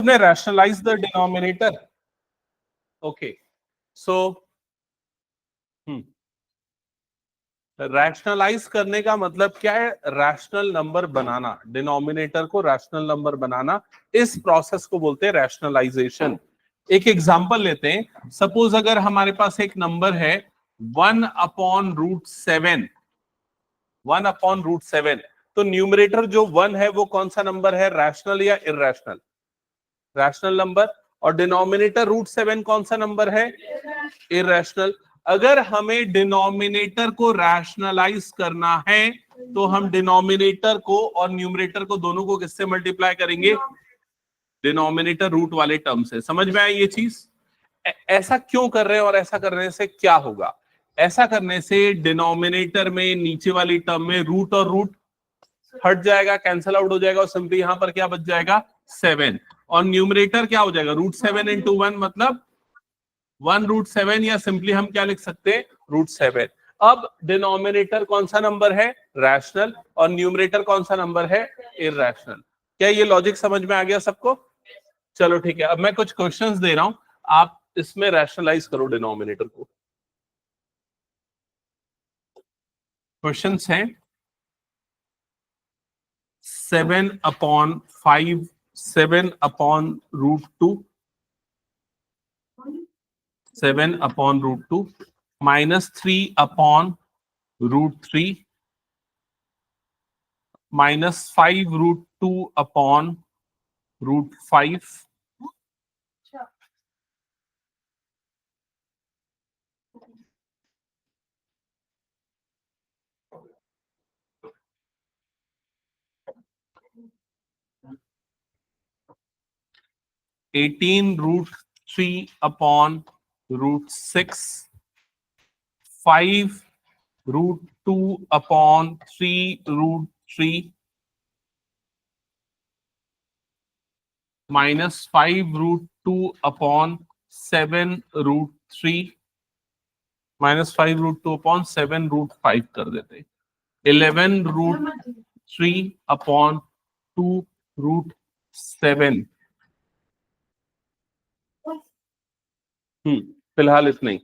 rationalize the denominator. Okay, so rationalize करने का मतलब क्या है? रैशनल नंबर बनाना, डिनोमिनेटर को रैशनल नंबर बनाना, इस प्रोसेस को बोलते हैं रैशनलाइजेशन। एक एग्जांपल लेते हैं। सपोज अगर हमारे पास एक नंबर है 1/√7, 1/√7, तो न्यूमरेटर जो 1 है वो कौन सा नंबर है? रैशनल या इरैशनल? Rational number. और डिनोमिनेटर √7 कौन सा नंबर है? इरैशनल। अगर हमें डिनोमिनेटर को रैशनलाइज करना है तो हम डिनोमिनेटर को और न्यूमरेटर को दोनों को किससे मल्टीप्लाई करेंगे? डिनोमिनेटर रूट वाले टर्म से। समझ में आई ये चीज? ऐसा क्यों कर रहे हैं और ऐसा करने से क्या होगा? ऐसा करने से डिनोमिनेटर में नीचे वाली टर्म में रूट और रूट हट जाएगा, कैंसल आउट हो जाएगा, और सिंपली यहां पर क्या बच जाएगा? 7। और न्यूमरेटर क्या हो जाएगा? √7 × 1 मतलब 1√7, या सिंपली हम क्या लिख सकते हैं? √7। अब डिनोमिनेटर कौन सा नंबर है? रैशनल। और न्यूमरेटर कौन सा नंबर है? इरैशनल। क्या ये लॉजिक समझ में आ गया सबको? चलो ठीक है, अब मैं कुछ क्वेश्चंस दे रहा हूं, आप इसमें रैशनलाइज करो डिनोमिनेटर को। क्वेश्चंस हैं 7/5, 7/√2, 7/√2, -3/√3, -5√2/√5, (18√3/√6), 5√2/3√3, -5√2/7√3, -5√2/7√5 कर देते, 11√3/2√7। फिलहाल इतना ही।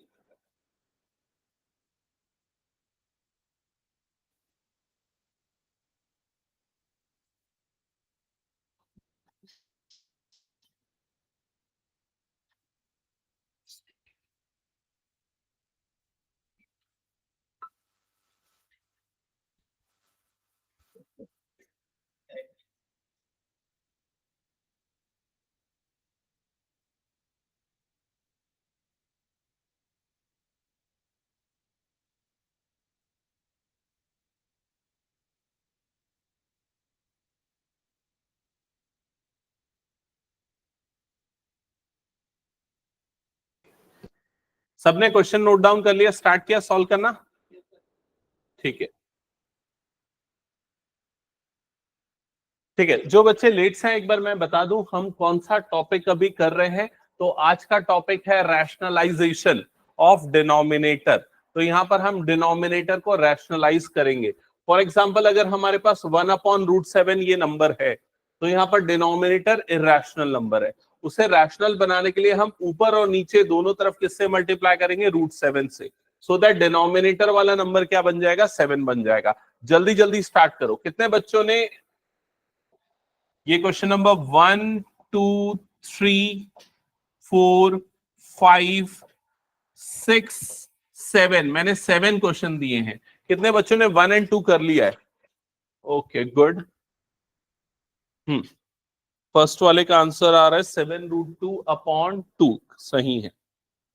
सबने क्वेश्चन नोट डाउन कर लिया, स्टार्ट किया सॉल्व करना? ठीक है, ठीक है। जो बच्चे लेट्स हैं, एक बार मैं बता दूं हम कौन सा टॉपिक अभी कर रहे हैं। तो आज का टॉपिक है रैशनलाइजेशन ऑफ डिनोमिनेटर। तो यहां पर हम डिनोमिनेटर को रैशनलाइज करेंगे। फॉर एग्जांपल, अगर हमारे पास 1/√7 ये नंबर है, तो यहाँ पर डिनोमिनेटर इरैशनल नंबर है। उसे रैशनल बनाने के लिए हम ऊपर और नीचे दोनों तरफ किससे मल्टीप्लाई करेंगे? √7 से। सो दैट डिनोमिनेटर वाला नंबर क्या बन जाएगा? 7 बन जाएगा। जल्दी जल्दी स्टार्ट करो। कितने बच्चों ने ये क्वेश्चन नंबर 1, 2, 3, 4, 5, 6, 7, मैंने 7 क्वेश्चन दिए हैं। कितने बच्चों ने 1 और 2 कर लिया है? Okay, good. फर्स्ट वाले का आंसर आ रहा है 7√2/2, सही है।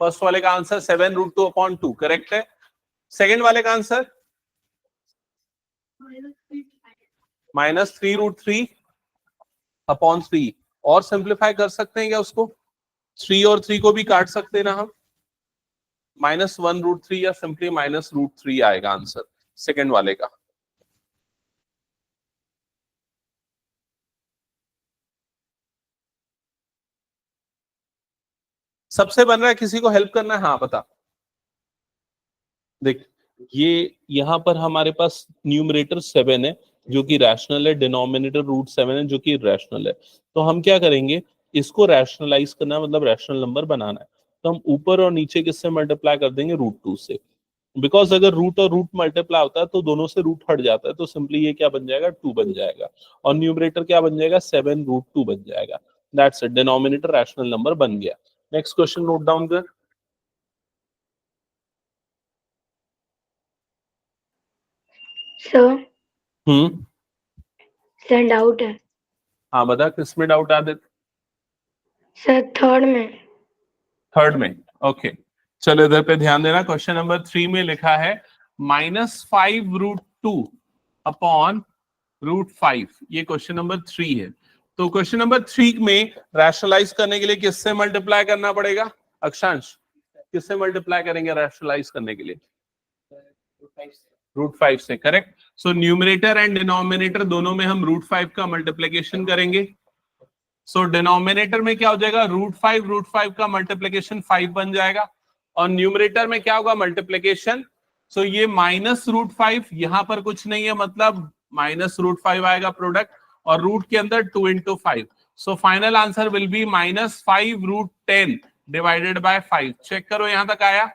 फर्स्ट वाले का आंसर 7√2/2 करेक्ट है। सेकंड वाले का आंसर -3√3/3, और सिंप्लीफाई कर सकते हैं क्या उसको? 3 और 3 को भी काट सकते हैं ना हम, -1√3 या सिंपली -√3 आएगा आंसर सेकंड वाले का। सबसे बन रहा है, किसी को हेल्प करना है? हाँ बता। देख, ये यहां पर हमारे पास न्यूमरेटर 7 है जो कि रैशनल है, डिनोमिनेटर √7 है जो कि रैशनल है। तो हम क्या करेंगे, इसको रैशनलाइज करना है, मतलब रैशनल नंबर बनाना है, तो हम ऊपर और नीचे किससे मल्टीप्लाई कर देंगे, √2 से। बिकॉज अगर रूट और रूट मल्टीप्लाई होता है तो दोनों से रूट हट जाता है, तो सिंपली ये क्या बन जाएगा, 2 बन जाएगा, और न्यूमरेटर क्या बन जाएगा, 7√2 बन जाएगा। That's it, denominator rational number बन गया। नेक्स्ट क्वेश्चन नोट डाउन कर। सर डाउट है। हाँ बता, किसमें डाउट आदित्य? सर थर्ड में। थर्ड में, ओके। चलो इधर पे ध्यान देना, क्वेश्चन नंबर 3 में लिखा है -5√2 अपॉन √5, ये क्वेश्चन नंबर 3 है। तो क्वेश्चन नंबर 3 में रैशनलाइज करने के लिए किससे मल्टीप्लाई करना पड़ेगा, अक्षांश? किससे मल्टीप्लाई करेंगे रैशनलाइज करने के लिए? √5 से, correct. So numerator and denominator दोनों में हम √5 का मल्टीप्लिकेशन करेंगे। सो डिनोमिनेटर में क्या हो जाएगा, √5 का मल्टीप्लिकेशन 5 बन जाएगा, और न्यूमरेटर में क्या होगा, मल्टीप्लिकेशन। सो ये -√5, यहां पर कुछ नहीं है, मतलब -√5 आएगा प्रोडक्ट, और रूट के अंदर 2 × 5। So final answer will be -5√10 divided by 5। Check करो यहां तक आया।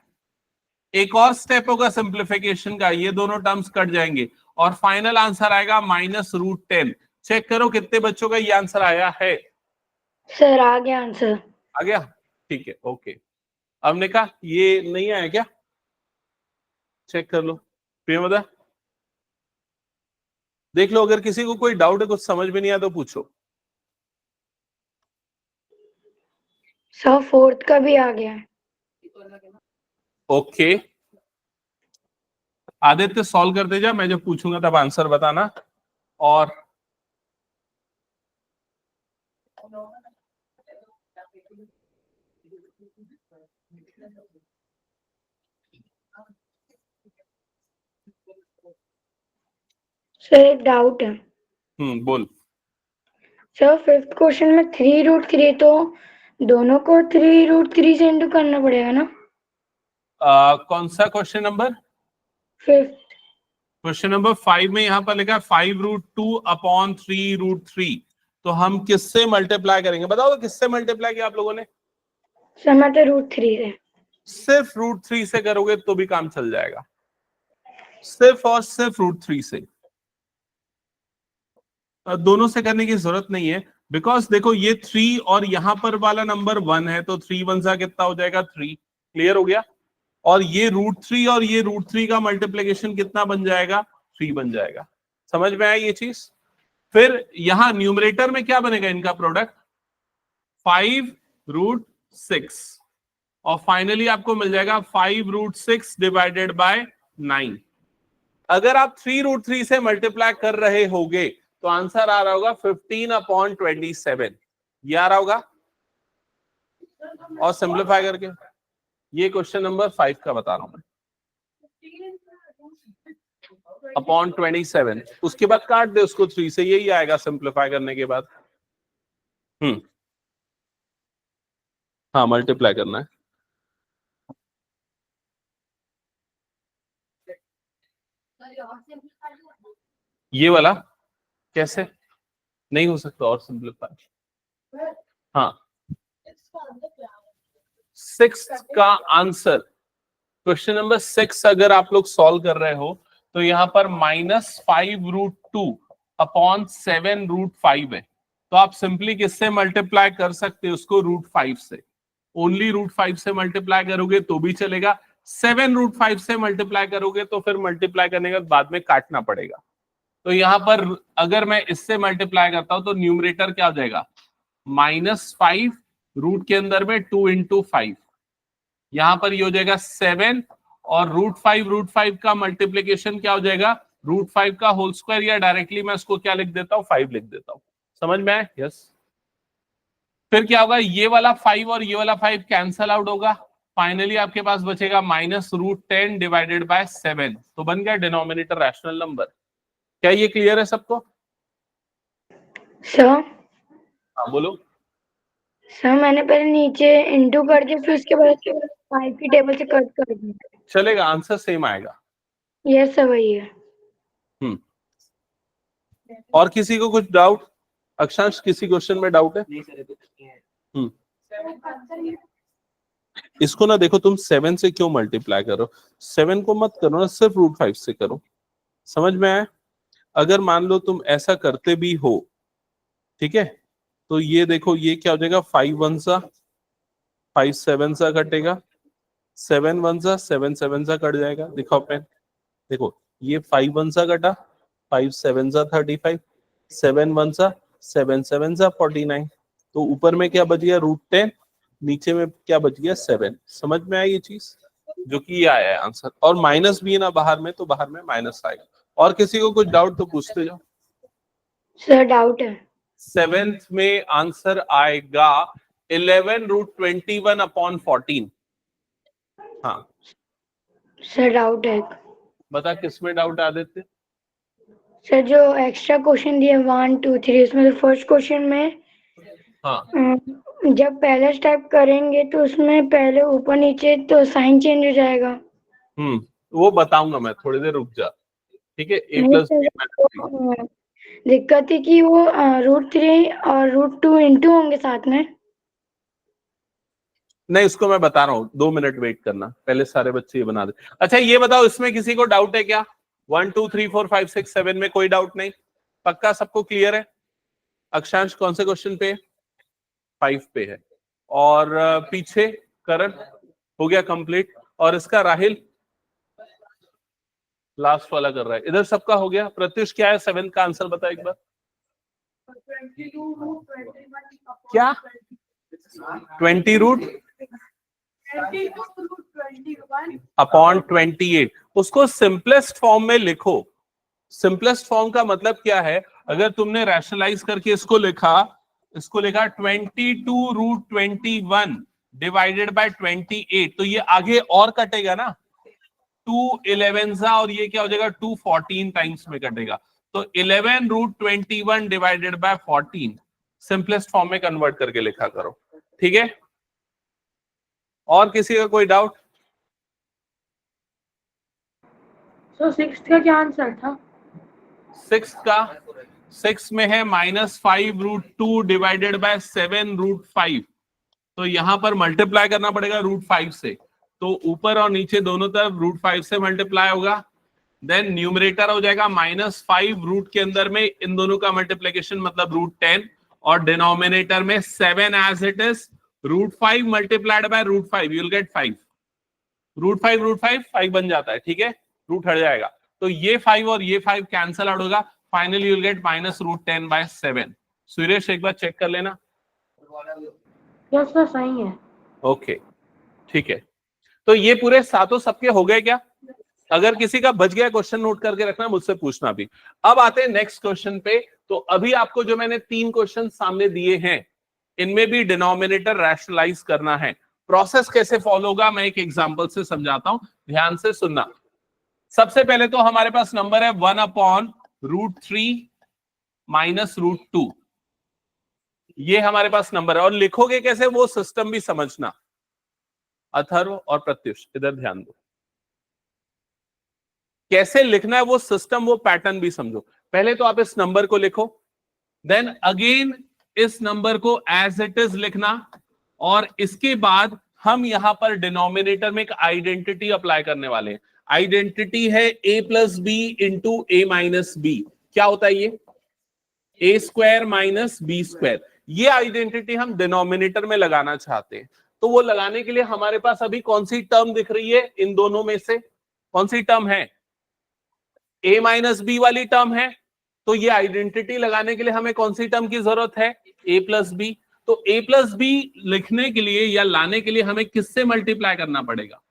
एक और स्टेप होगा सिंप्लीफिकेशन का, ये दोनों टर्म्स कट जाएंगे और फाइनल आंसर आएगा -√10। चेक करो कितने बच्चों का ये आंसर आया है। सर आ गया आंसर। आ गया, ठीक है, ओके। हमने कहा ये नहीं आया क्या, चेक कर लो। प्रियमदा देख लो, अगर किसी को कोई डाउट है, कुछ समझ में नहीं आया तो पूछो। सर फोर्थ का भी आ गया है। ओके, आदित्य सॉल्व करते जा, मैं जब पूछूंगा तब आंसर बताना। और सर एक डाउट है। बोल। सर फिफ्थ क्वेश्चन में 3√3, तो दोनों को 3√3 से इंटू करना पड़ेगा ना? कौन सा question number? Fifth. Question number 5 में यहां पर लिखा है 5√2 अपॉन 3√3। तो हम किससे मल्टीप्लाई करेंगे, बताओ तो किससे मल्टीप्लाई किया आप लोगों ने? सर मैं तो √3 से। सिर्फ √3 से करोगे तो भी काम चल जाएगा, सिर्फ और सिर्फ √3 से। दोनों से करने की जरूरत नहीं है, बिकॉज देखो ये 3 और यहां पर वाला नंबर 1 है, तो 3 1 सा कितना हो जाएगा, 3। क्लियर हो गया? और ये √3 और ये √3 का मल्टीप्लीकेशन कितना बन जाएगा, 3 बन जाएगा। समझ में आया ये चीज? फिर यहां न्यूमरेटर में क्या बनेगा इनका प्रोडक्ट, 5√6, और फाइनली आपको मिल जाएगा 5√6 डिवाइडेड बाय 9। अगर आप 3√3 से मल्टीप्लाई कर रहे होगे तो आंसर आ रहा होगा 15/27, ये आ रहा होगा। और सिंप्लीफाई करके ये क्वेश्चन नंबर 5 का बता रहा हूं मैं, /27, उसके बाद काट दे उसको 3 से, यही आएगा सिंप्लीफाई करने के बाद। हाँ मल्टीप्लाई करना है। ये वाला कैसे नहीं हो सकता और सिंप्लीफाई? हाँ 6 का आंसर, क्वेश्चन नंबर 6 अगर आप लोग सॉल्व कर रहे हो तो यहां पर -5√2 अपॉन 7√5 है, तो आप सिंपली किससे मल्टीप्लाई कर सकते हो उसको, √5 से। ओनली √5 से मल्टीप्लाई करोगे तो भी चलेगा, 7√5 से मल्टीप्लाई करोगे तो फिर मल्टीप्लाई करने के बाद में काटना पड़ेगा। तो यहां पर अगर मैं इससे मल्टीप्लाई करता हूं तो न्यूमरेटर क्या हो जाएगा, -5, रूट के अंदर में 2 × 5, यहां पर ये हो जाएगा 7, और √5 का मल्टीप्लीकेशन क्या हो जाएगा, √5 का होल स्क्वायर, या डायरेक्टली मैं इसको क्या लिख देता हूं, 5 लिख देता हूं। समझ में आया? यस। फिर क्या होगा, ये वाला 5 और ये वाला 5 कैंसल आउट होगा, फाइनली आपके पास बचेगा -√10 डिवाइडेड बाय 7, तो बन गया डिनोमिनेटर रैशनल नंबर। क्या ये क्लियर है सबको? सर हाँ बोलो। सर मैंने पहले नीचे इंटू कर दिया, फिर उसके बाद 5 की टेबल से कट कर दिया। चलेगा, आंसर सेम आएगा। यस सर वही है। और किसी को कुछ डाउट? अक्षांश किसी क्वेश्चन में डाउट है? इसको ना देखो, तुम 7 से क्यों मल्टीप्लाई करो, 7 को मत करो ना, सिर्फ √5 से करो। समझ में आया? अगर मान लो तुम ऐसा करते भी हो, ठीक है, तो ये देखो ये क्या हो जाएगा, 5 1 सा 5 7 सा कटेगा, 7 1 सा 7 7 सा कट जाएगा। दिखाओ पेन, देखो ये 5 1 सा कटा, 5 7 सा 35, 7 1 सा 7 7 सा 49। तो ऊपर में क्या बच गया, √10, नीचे में क्या बच गया, 7। समझ में आई ये चीज, जो कि ये आया है आंसर। और माइनस भी है ना बाहर में, तो बाहर में माइनस आएगा। और किसी को कुछ डाउट तो पूछते जाओ। सर डाउट है। 7th में आंसर आएगा 11√21/14। हाँ सर डाउट है। बता किस में डाउट आ देते। सर जो एक्स्ट्रा क्वेश्चन दिए 1 2 3, उसमें फर्स्ट क्वेश्चन में हाँ जब पहला स्टेप करेंगे तो उसमें पहले ऊपर नीचे तो साइन चेंज हो जाएगा। वो बताऊंगा मैं, थोड़ी देर रुक जा, ठीक है। a नहीं प्लस सर, b, दिक्कत है कि वो √3 और √2 इंटू होंगे साथ में। नहीं उसको मैं बता रहा हूँ, 2 मिनट वेट करना, पहले सारे बच्चे ये बना दे। अच्छा ये बताओ, इसमें किसी को डाउट है क्या? 1 2 3 4 5 6 7 में कोई डाउट नहीं? पक्का सबको क्लियर है? अक्षांश कौन से क्वेश्चन पे? 5 पे है। और पीछे करण हो गया कंप्लीट, और इसका राहिल लास्ट वाला कर रहा है। इधर सबका हो गया। प्रत्युष क्या है 7 का आंसर बता एक बार। क्या 20√/28। उसको सिंपलेस्ट फॉर्म में लिखो। सिंपलेस्ट फॉर्म का मतलब क्या है, अगर तुमने रैशनलाइज करके इसको लिखा 22√21 डिवाइडेड बाय 28, तो ये आगे और कटेगा ना, 2 11 और ये क्या हो जाएगा, 2 14 टाइम्स में कटेगा। तो 11√21 डिवाइडेड बाय 14 सिंपलेस्ट फॉर्म में कन्वर्ट करके लिखा करो, ठीक है। और किसी का कोई डाउट? सो 6 का क्या आंसर था? 6 में है -5√2 डिवाइडेड बाय 7√5। तो यहां पर मल्टीप्लाई करना पड़ेगा √5 से, तो ऊपर और नीचे दोनों तरफ √5 से मल्टीप्लाई होगा। देन न्यूमरेटर हो जाएगा -5 रूट के अंदर में इन दोनों का मल्टीप्लीकेशन मतलब √10, और डिनोमिनेटर में 7 as it is, √5 multiplied by √5 you will get 5। √5 5 बन जाता है, ठीक है, रूट हट जाएगा। तो ये 5 और ये 5 कैंसल आउट होगा, finally you will gate -√10/7। Suresh एक बार चेक कर लेना। यस सर सही है। ओके ठीक है, तो ये पूरे सातों सबके हो गए क्या? अगर किसी का बच गया क्वेश्चन नोट करके रखना, मुझसे पूछना भी। अब आते हैं नेक्स्ट क्वेश्चन पे। तो अभी आपको जो मैंने 3 क्वेश्चन सामने दिए हैं, इनमें भी डिनोमिनेटर रैशनलाइज करना है। प्रोसेस कैसे फॉलो होगा मैं एक एग्जांपल से समझाता हूं, ध्यान से सुनना। सबसे पहले तो हमारे पास नंबर है 1/√3 -√2, ये हमारे पास नंबर है। और लिखोगे कैसे वो सिस्टम भी समझना। अथर्व और प्रत्युष इधर ध्यान दो, कैसे लिखना है वो सिस्टम, वो पैटर्न भी समझो। पहले तो आप इस नंबर को लिखो, देन अगेन इस नंबर को एज इट इज लिखना, और इसके बाद हम यहां पर डिनोमिनेटर में एक आइडेंटिटी अप्लाई करने वाले हैं। आइडेंटिटी है a + b × a - b। क्या होता है ये? a² - b²। ये आइडेंटिटी हम डिनोमिनेटर में लगाना चाहते हैं। तो वो लगाने के लिए हमारे पास अभी कौन सी टर्म दिख रही है? इन दोनों में से कौन सी टर्म है? a - b वाली टर्म है। तो ये आइडेंटिटी लगाने के लिए हमें कौन सी टर्म की जरूरत है? a + b। तो a + b लिखने के लिए या लाने के लिए हमें किससे मल्टीप्लाई करना पड़ेगा?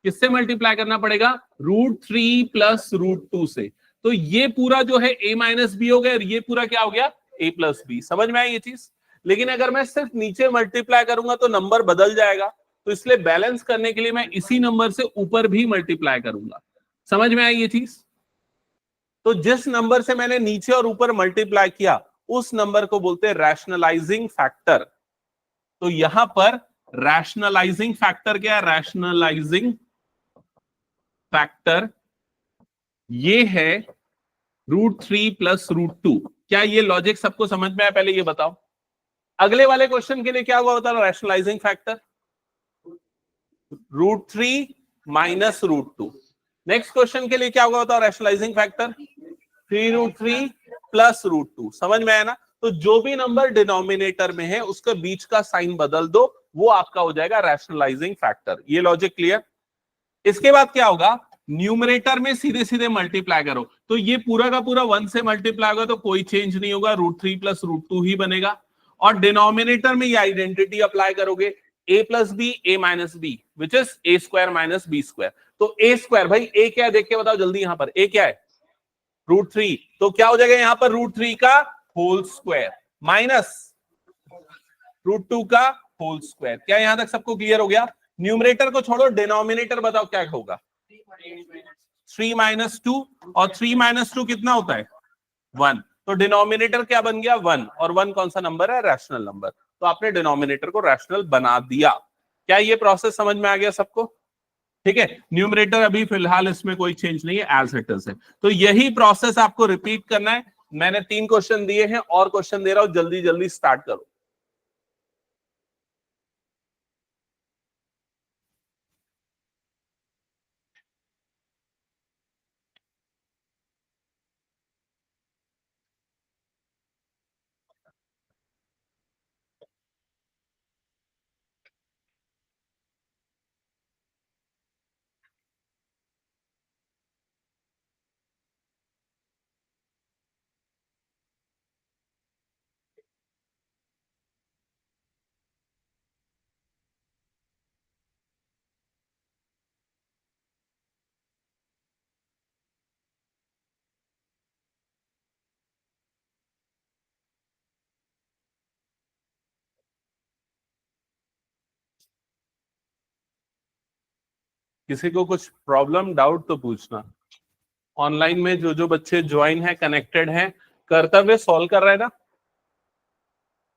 किससे मल्टीप्लाई करना पड़ेगा? √3 + √2 से। तो ये पूरा जो है a - b हो गया, और ये पूरा क्या हो गया? a + b। समझ में आई ये चीज? लेकिन अगर मैं सिर्फ नीचे मल्टीप्लाई करूंगा तो नंबर बदल जाएगा, तो इसलिए बैलेंस करने के लिए मैं इसी नंबर से ऊपर भी मल्टीप्लाई करूंगा। समझ में आई ये चीज? तो जिस नंबर से मैंने नीचे और ऊपर मल्टीप्लाई किया उस नंबर को बोलते हैं रैशनलाइजिंग फैक्टर। तो यहां पर रैशनलाइजिंग फैक्टर क्या है? रैशनलाइजिंग फैक्टर ये है √3 + √2। क्या ये लॉजिक सबको समझ में आया? पहले ये बताओ। अगले वाले क्वेश्चन के लिए क्या हुआ बता, rationalising factor √3 minus √2। Next question के लिए क्या होगा बताओ, रैशनलाइजिंग फैक्टर 3√3 प्लस √2। समझ में आया ना? तो जो भी नंबर डिनोमिनेटर में है उसका बीच का साइन बदल दो, वो आपका हो जाएगा रैशनलाइजिंग फैक्टर। ये लॉजिक क्लियर? इसके बाद क्या होगा, न्यूमरेटर में सीधे सीधे मल्टीप्लाई करो, तो ये पूरा का पूरा 1 से मल्टीप्लाई होगा तो कोई चेंज नहीं होगा, √3 प्लस √2 ही बनेगा। और डिनोमिनेटर में ये आइडेंटिटी अप्लाई करोगे, a plus B a minus B which is a square minus B square. तो a स्क्वायर, भाई a क्या है देख के बताओ जल्दी, यहां पर a क्या है √3, तो क्या हो जाएगा यहां पर √3 का होल स्क्वायर माइनस √2 का होल स्क्वायर। क्या यहां तक सबको क्लियर हो गया? न्यूमरेटर को छोड़ो, डिनोमिनेटर बताओ क्या होगा, 3 माइनस 2, और 3 माइनस 2 कितना होता है 1, तो डिनोमिनेटर क्या बन गया 1, और 1 कौन सा नंबर है, रैशनल नंबर। तो आपने डिनोमिनेटर को रैशनल बना दिया। क्या ये प्रोसेस समझ में आ गया सबको? ठीक है, न्यूमरेटर अभी फिलहाल इसमें कोई चेंज नहीं है, एज इट इज है। तो यही प्रोसेस आपको रिपीट करना है। मैंने 3 क्वेश्चन दिए हैं और क्वेश्चन दे रहा हूं, जल्दी जल्दी स्टार्ट करो। किसी को कुछ प्रॉब्लम डाउट तो पूछना। ऑनलाइन में जो जो बच्चे ज्वाइन है, कनेक्टेड हैं, कर्तव्य सॉल्व कर रहे हैं ना?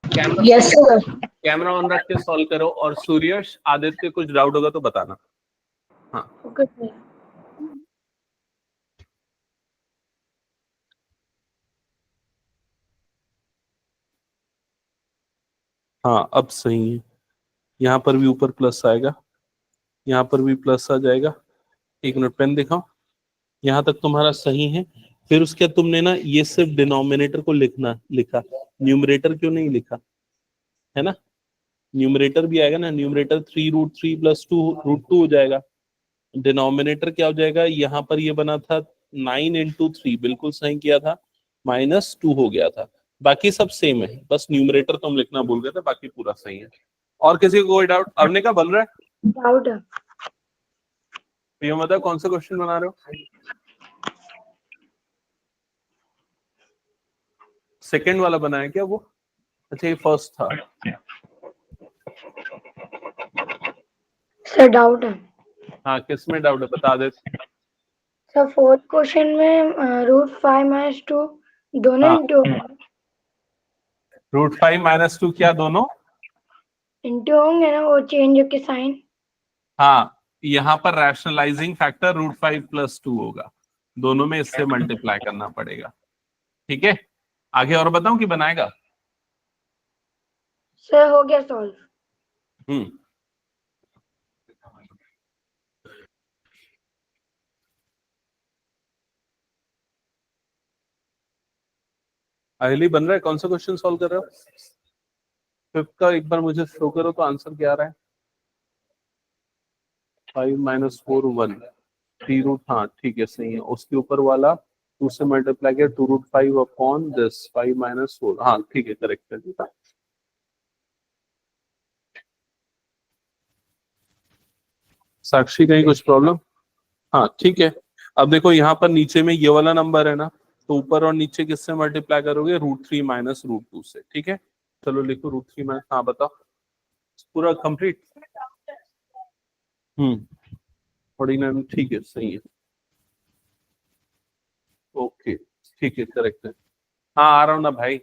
Camera yes sir. Camera on रख के सॉल्व करो। और सूर्यश, आदित्य, कुछ डाउट होगा तो बताना। हाँ ओके सर। हाँ अब सही है। यहाँ पर भी ऊपर प्लस आएगा, यहाँ पर भी प्लस आ जाएगा। एक मिनट, पेन दिखाओ। यहाँ तक तुम्हारा सही है। फिर उसके बाद तुमने ना ये सिर्फ डिनोमिनेटर को लिखा, न्यूमरेटर क्यों नहीं लिखा, है ना? न्यूमरेटर भी आएगा ना, न्यूमरेटर 3√3 प्लस 2 √2 हो जाएगा। डिनोमिनेटर क्या हो जाएगा, यहाँ पर ये बना था 9 इंटू 3, बिल्कुल सही किया था, -2 हो गया था। बाकी सब सेम है, बस न्यूमरेटर तो हम लिखना भूल गए थे, बाकी पूरा सही है। और किसी को कोई डाउट? अवने का बन रहा है? डाउट है। तो ये मतलब कौन सा क्वेश्चन बना रहे हो? सेकंड वाला बनाया क्या वो? अच्छा ये फर्स्ट था। सर डाउट है। हाँ किसमें डाउट है बता दे। सर फोर्थ क्वेश्चन में √5 माइनस 2 दोनों हाँ इंटू √5 - 2 क्या दोनों होंगे ना, वो चेंज होके साइन। हाँ, यहाँ पर रैशनलाइजिंग फैक्टर √5 + 2 होगा, दोनों में इससे मल्टीप्लाई करना पड़ेगा। ठीक है, आगे और बताऊं कि बनाएगा? सर हो गया सॉल्व। हम्म अगली बन रहा है, कौन सा क्वेश्चन सॉल्व कर रहे हो? फिफ्थ का एक बार मुझे शो करो तो आंसर क्या आ रहा है। 5 - 4 1 3 हाँ ठीक है सही है। उसके ऊपर वाला 2 से मल्टीप्लाई किया, 2√5 अपॉन दिस 5 - 4, हाँ ठीक है करेक्ट है। ठीक है साक्षी, कहीं कुछ प्रॉब्लम? हाँ ठीक है। अब देखो यहाँ पर नीचे में ये वाला नंबर है ना, तो ऊपर और नीचे किससे मल्टीप्लाई करोगे, √3 माइनस √2 से। ठीक है चलो लिखो √3 माइनस, हाँ बताओ पूरा कंप्लीट। 49 ठीक है सही है। ओके ठीक है करेक्ट है। हाँ आ रहा हूँ ना भाई।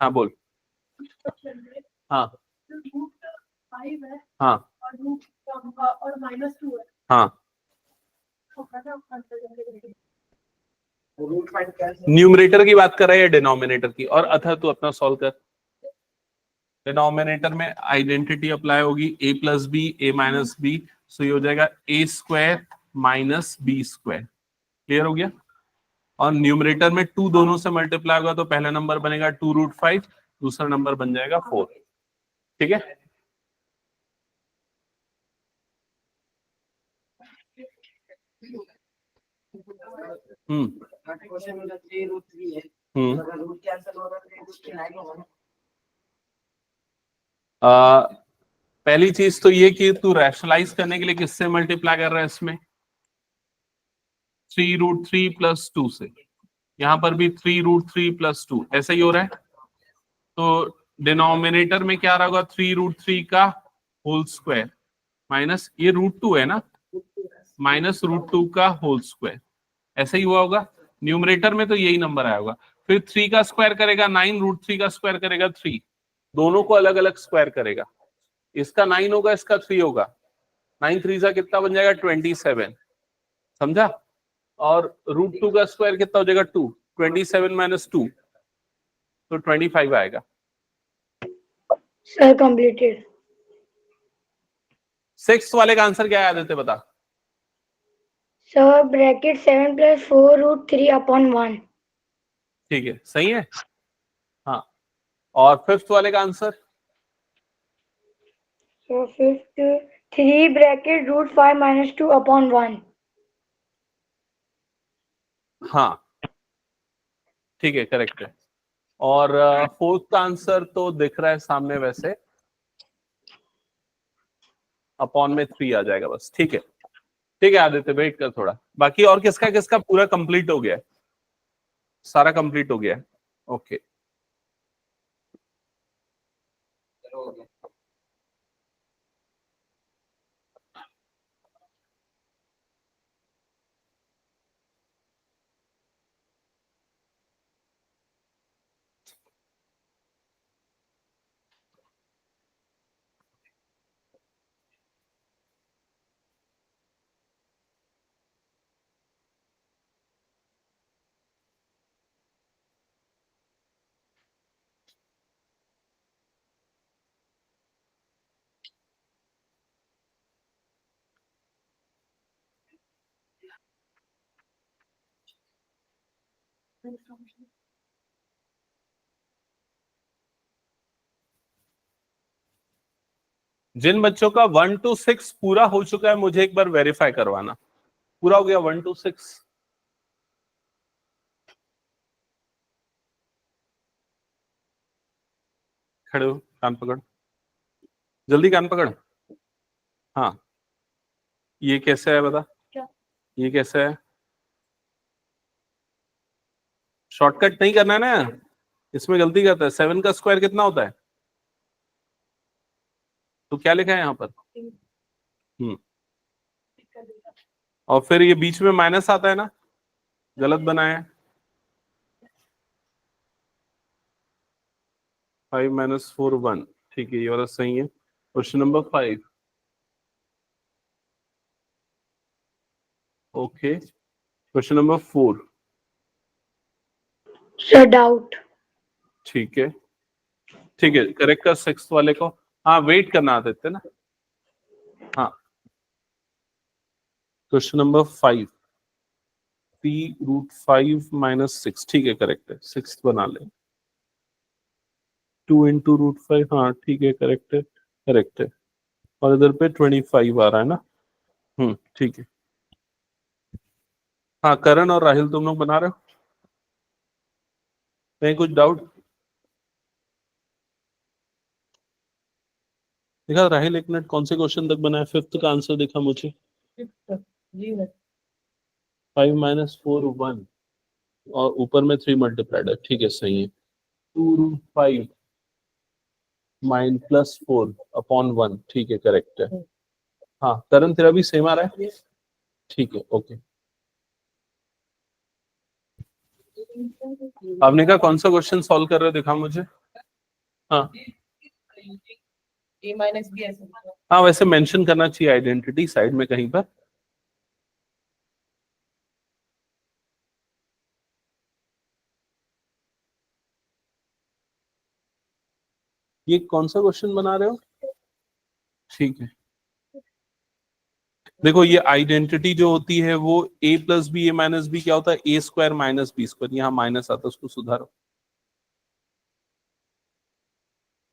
हाँ बोल। हाँ हाँ हाँ न्यूमरेटर की बात कर रहा है या डिनोमिनेटर की? और अथा तू अपना सॉल्व कर। डिनोमिनेटर में आइडेंटिटी अप्लाई होगी, a plus B A minus B, so ये हो जाएगा a square minus B square. Clear हो गया। और न्यूमरेटर में 2 दोनों से मल्टीप्लाई होगा तो पहला नंबर बनेगा 2√5, दूसरा नंबर बन जाएगा 4। ठीक है। हम्म पहली चीज तो ये कि तू रैशनलाइज करने के लिए किससे मल्टीप्लाई कर रहा है इसमें, 3√3 प्लस 2 से। यहां पर भी 3√3 प्लस 2 ऐसा ही हो रहा है। तो डिनोमिनेटर में क्या रहेगा, 3√3 का होल स्क्वायर माइनस ये √2 है ना, माइनस √2 का होल स्क्वायर, ऐसा ही हुआ होगा। न्यूमरेटर में तो यही नंबर आया होगा। फिर 3 का स्क्वायर करेगा 9, √3 का स्क्वायर करेगा 3, दोनों को अलग अलग स्क्वायर करेगा। इसका 9 होगा, इसका 3 होगा, 9 3 सा कितना बन जाएगा 27, समझा। और √2 का स्क्वायर कितना हो जाएगा 2, 27 माइनस 2 तो 25 आएगा। Sir completed. 6 वाले का आंसर क्या आया देते बता। Sir bracket 7 plus 4√3/1। ठीक है, सही है। हाँ, और 5th वाले का answer, sir fifth 3 bracket √5 minus 2/1। हाँ ठीक है, करेक्ट है। और 4th का आंसर तो दिख रहा है सामने, वैसे अपॉन में 3 आ जाएगा बस। ठीक है, ठीक है आदित्य, वेट कर थोड़ा। बाकी और किसका किसका पूरा कंप्लीट हो गया है, सारा कंप्लीट हो गया है। ओके, जिन बच्चों का 1 to 6 पूरा हो चुका है मुझे एक बार वेरीफाई करवाना। पूरा हो गया 1 to 6? खड़े हो, कान पकड़, जल्दी कान पकड़। हाँ, ये कैसे है बता, ये कैसे है। शॉर्टकट नहीं करना है ना, इसमें गलती करता है। 7 का स्क्वायर कितना होता है, तो क्या लिखा है यहाँ पर। और फिर ये बीच में माइनस आता है ना, गलत बनाया है। 5 माइनस 4 1, ठीक है, ये वाला सही है। Question number 5। Okay, question number 4। Sir doubt. ठीक है, ठीक है, करेक्ट कर 6 वाले को। हाँ, वेट करना आते थे ना। हाँ, क्वेश्चन नंबर 5, 3√5 माइनस 6, ठीक है, करेक्ट है। 6 बना ले, 2 इंटू √5, हाँ ठीक है, करेक्ट है, करेक्ट है। और इधर पे 25 आ रहा है ना। ठीक है। हाँ, करण और राहिल तुम लोग बना रहे हो, कहीं कुछ डाउट। देखा राहिल, एक मिनट, कौन से क्वेश्चन तक बनाया, 5th का आंसर देखा मुझे। 5 माइनस 4 1, और ऊपर में 3 मल्टीप्लाइड है, ठीक है, सही है। 2√5 माइन प्लस 4/1, ठीक है, करेक्ट है। हाँ करण, तेरा भी सेम आ रहा है, ठीक है, ओके। आपने कहा कौन सा क्वेश्चन सॉल्व कर रहे हो, दिखा मुझे। हाँ, a माइनस बी ऐसे। हाँ वैसे मेंशन करना चाहिए आइडेंटिटी साइड में कहीं पर। ये कौन सा क्वेश्चन बना रहे हो? ठीक है, देखो ये आइडेंटिटी जो होती है वो a plus B A minus B क्या होता है? A square minus B square, यहाँ माइनस आता है, उसको सुधारो।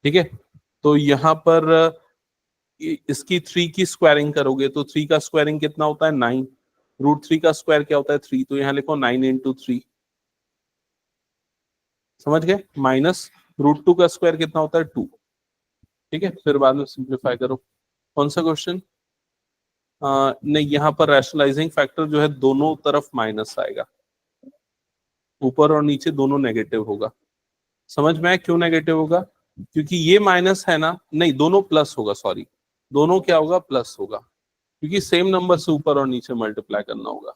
ठीक है, तो यहाँ पर इसकी 3 की स्क्वायरिंग करोगे तो 3 का स्क्वायरिंग कितना होता है? 9। √3 का स्क्वायर क्या होता है? 3। तो यहाँ लिखो 9 इंटू 3, समझ गए? माइनस √2 का स्क्वायर कितना होता है? 2। ठीक है, फिर बाद में सिंप्लीफाई करो। कौन सा क्वेश्चन? नहीं, यहाँ पर रैशनलाइजिंग फैक्टर जो है दोनों तरफ माइनस आएगा, ऊपर और नीचे दोनों नेगेटिव होगा। समझ में आया क्यों नेगेटिव होगा? क्योंकि ये माइनस है ना, नहीं दोनों प्लस होगा, सॉरी, दोनों क्या होगा? प्लस होगा, क्योंकि सेम नंबर से ऊपर और नीचे मल्टीप्लाई करना होगा।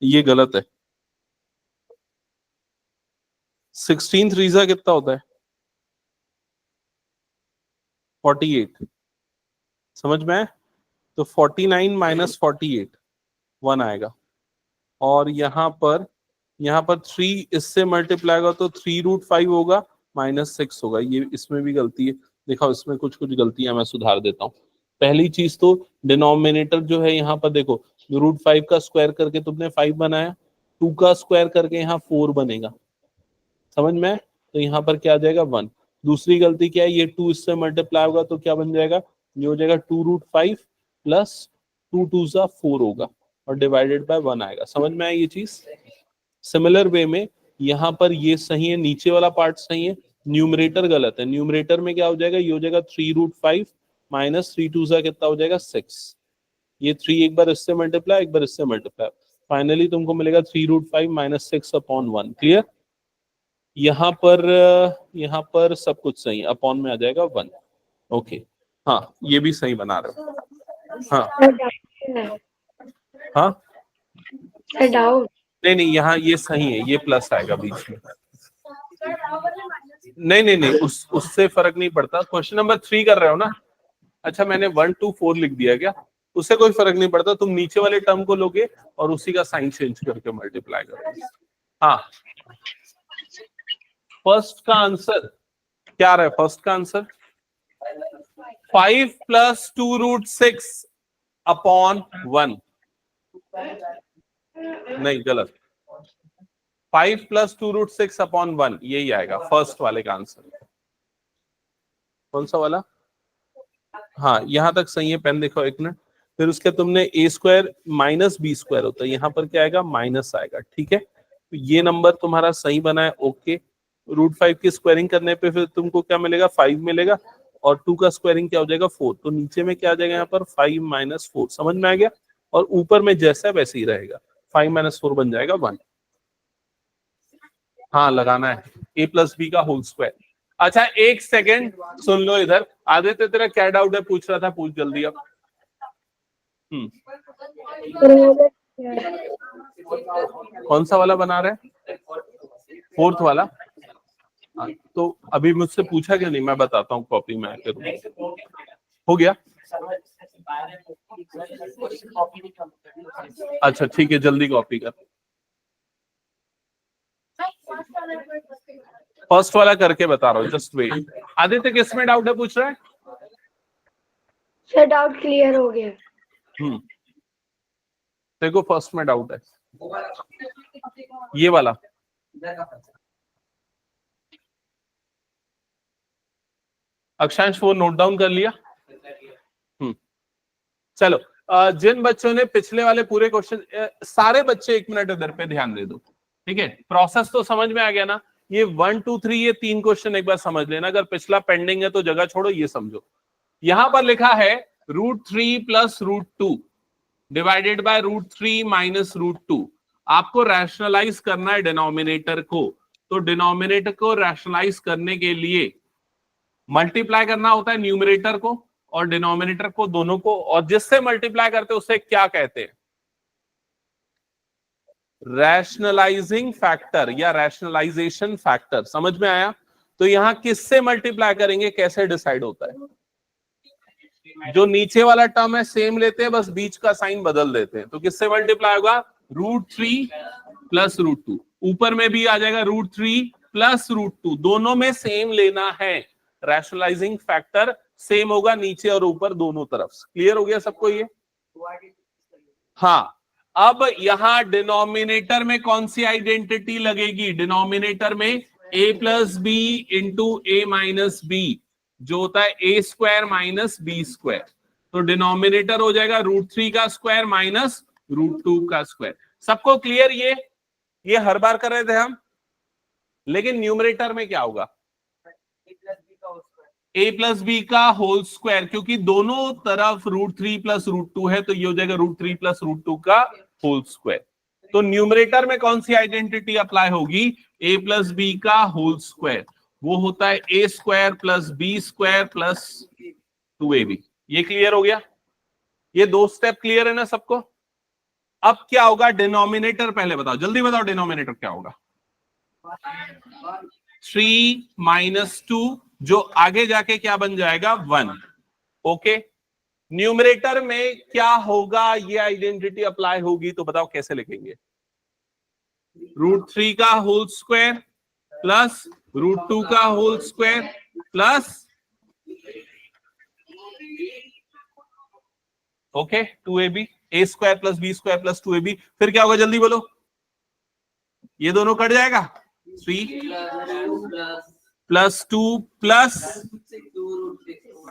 ये गलत है। 16 3 कितना होता है? 48। समझ में आया? तो 49 माइनस 48 1 आएगा, और यहाँ पर 3 इससे मल्टीप्लाई होगा तो 3√5 होगा, -6 होगा। ये इसमें भी गलती है, देखो इसमें कुछ गलतियां मैं सुधार देता हूँ। पहली चीज तो डिनोमिनेटर जो है यहाँ पर देखो, √5 का स्क्वायर करके तुमने 5 बनाया, 2 का स्क्वायर करके यहाँ 4 बनेगा। समझ में? तो यहाँ पर क्या आ जाएगा? 1। दूसरी गलती क्या है? ये 2 इससे मल्टीप्लाई होगा तो क्या बन जाएगा? ये हो जाएगा 2√5 प्लस 2 2 4 होगा, और डिवाइडेड बाय 1 आएगा। समझ में आया ये चीज? सिमिलर वे में यहाँ पर ये सही है, नीचे वाला पार्ट सही है, न्यूमरेटर गलत है। न्यूमरेटर में क्या हो जाएगा? ये हो जाएगा 3√5 माइनस 3 2 कितना हो जाएगा? 6। ये 3 एक बार इससे मल्टीप्लाई, एक बार इससे मल्टीप्लाई, फाइनली तुमको मिलेगा 3√5 माइनस 6/1। क्लियर? यहाँ पर सब कुछ सही, अपॉन में आ जाएगा 1। ओके, हाँ ये भी सही बना रहे हो। हाँ हाँ, डाउट नहीं यहाँ ये सही है, ये प्लस आएगा बीच में। नहीं, उससे फर्क नहीं पड़ता। क्वेश्चन नंबर 3 कर रहे हो ना? अच्छा, मैंने 1 2 4 लिख दिया क्या? उससे कोई फर्क नहीं पड़ता, तुम नीचे वाले टर्म को लोगे और उसी का साइन चेंज करके मल्टीप्लाई करोगे। हाँ, फर्स्ट का आंसर क्या रहा है? फर्स्ट का आंसर 5 प्लस 2√6/1। नहीं, गलत। 5 प्लस 2√6/1, यही आएगा फर्स्ट वाले का आंसर। कौन सा वाला? हाँ, यहां तक सही है। पेन देखो एक मिनट। फिर उसके तुमने a square minus B square होता है, यहाँ पर क्या आएगा? माइनस आएगा। ठीक है, तो ये नंबर तुम्हारा सही बना है। ओके, √5 की स्क्वायरिंग करने पे फिर तुमको क्या मिलेगा? 5 मिलेगा, और 2 का स्क्वायरिंग क्या हो जाएगा? 4। तो नीचे में क्या आ जाएगा? यहाँ पर 5 माइनस 4। समझ में आ गया? और ऊपर में जैसा वैसे ही रहेगा, 5 माइनस 4 बन जाएगा 1। हाँ, लगाना है a प्लस बी का होल स्क्वायर। अच्छा, एक सेकेंड सुन लो इधर। आदित्य, तेरा क्या डाउट है? पूछ रहा था, पूछ जल्दी अब। कौन सा वाला बना रहे हैं? 4th वाला? तो अभी मुझसे पूछा क्या? नहीं, मैं बताता हूँ, कॉपी में आकर हो गया। अच्छा ठीक है, जल्दी कॉपी कर। फर्स्ट वाला करके बता रहा हूँ, जस्ट वेट। आदित्य, किस में डाउट है पूछ रहा है? सर डाउट क्लियर हो गया। देखो, फर्स्ट में डाउट है, ये वाला। अक्षांश, वो नोट डाउन कर लिया? चलो, जिन बच्चों ने पिछले वाले पूरे क्वेश्चन, सारे बच्चे 1 मिनट इधर पे ध्यान दे दो। ठीक है, प्रोसेस तो समझ में आ गया ना? ये 1 2 3 ये 3 क्वेश्चन एक बार समझ लेना। अगर पिछला पेंडिंग है तो जगह छोड़ो, ये समझो। यहां पर लिखा है √3 प्लस √2 डिवाइडेड बाय √3 माइनस √2। आपको रैशनलाइज करना है डिनोमिनेटर को, तो डिनोमिनेटर को रैशनलाइज करने के लिए मल्टीप्लाई करना होता है न्यूमरेटर को और डिनोमिनेटर को, दोनों को, और जिससे मल्टीप्लाई करते हैं उसे क्या कहते हैं? रैशनलाइजिंग फैक्टर या रैशनलाइजेशन फैक्टर। समझ में आया? तो यहां किससे मल्टीप्लाई करेंगे, कैसे डिसाइड होता है? जो नीचे वाला टर्म है सेम लेते हैं, बस बीच का साइन बदल देते हैं। तो किससे मल्टीप्लाई होगा? √3 प्लस √2। ऊपर में भी आ जाएगा √3 प्लस √2, दोनों में सेम लेना है, रैशनलाइजिंग फैक्टर सेम होगा नीचे और ऊपर दोनों तरफ। क्लियर हो गया सबको ये? हाँ, अब यहां डिनोमिनेटर में कौन सी आइडेंटिटी लगेगी? डिनोमिनेटर में a plus B into A minus B, जो होता है a square minus B square. तो डिनोमिनेटर हो जाएगा √3 का स्क्वायर माइनस √2 का स्क्वायर। सबको क्लियर? ये हर बार कर रहे थे हम, लेकिन न्यूमरेटर में क्या होगा? a प्लस बी का होल स्क्वायर, क्योंकि दोनों तरफ √3 प्लस √2 है, तो ये हो जाएगा √3 प्लस √2 का होल स्क्वायर। तो न्यूमरेटर में कौन सी आइडेंटिटी अप्लाई होगी? a प्लस बी का होल स्क्वायर, वो होता है a square plus B square plus 2ab। ये क्लियर हो गया? ये दो स्टेप क्लियर है ना सबको? अब क्या होगा? डिनोमिनेटर पहले बताओ, जल्दी बताओ, डिनोमिनेटर क्या होगा? 3 माइनस 2, जो आगे जाके क्या बन जाएगा? 1। ओके, न्यूमरेटर में क्या होगा? ये आइडेंटिटी अप्लाई होगी, तो बताओ कैसे लिखेंगे? √3 का होल स्क्वायर प्लस √2 का whole square plus okay 2ab, a square plus B square plus 2ab। फिर क्या होगा? जल्दी बोलो, ये दोनों कट जाएगा। 3 प्लस 2 प्लस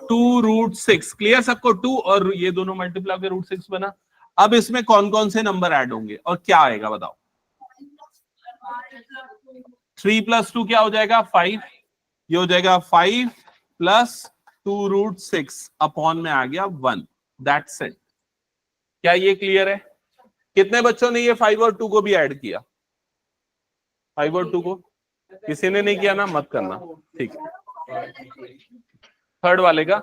2√6। क्लियर सबको? 2 और ये दोनों मल्टीप्लाई के √6 बना। अब इसमें कौन कौन से नंबर ऐड होंगे और क्या आएगा बताओ? 3 प्लस 2 क्या हो जाएगा? 5। ये हो जाएगा 5 प्लस 2√6 अपॉन में आ गया 1। That's it. क्या ये क्लियर है? कितने बच्चों ने ये 5 और 2 को भी ऐड किया? 5 और 2 को किसी ने नहीं किया ना? मत करना, ठीक है। थर्ड वाले का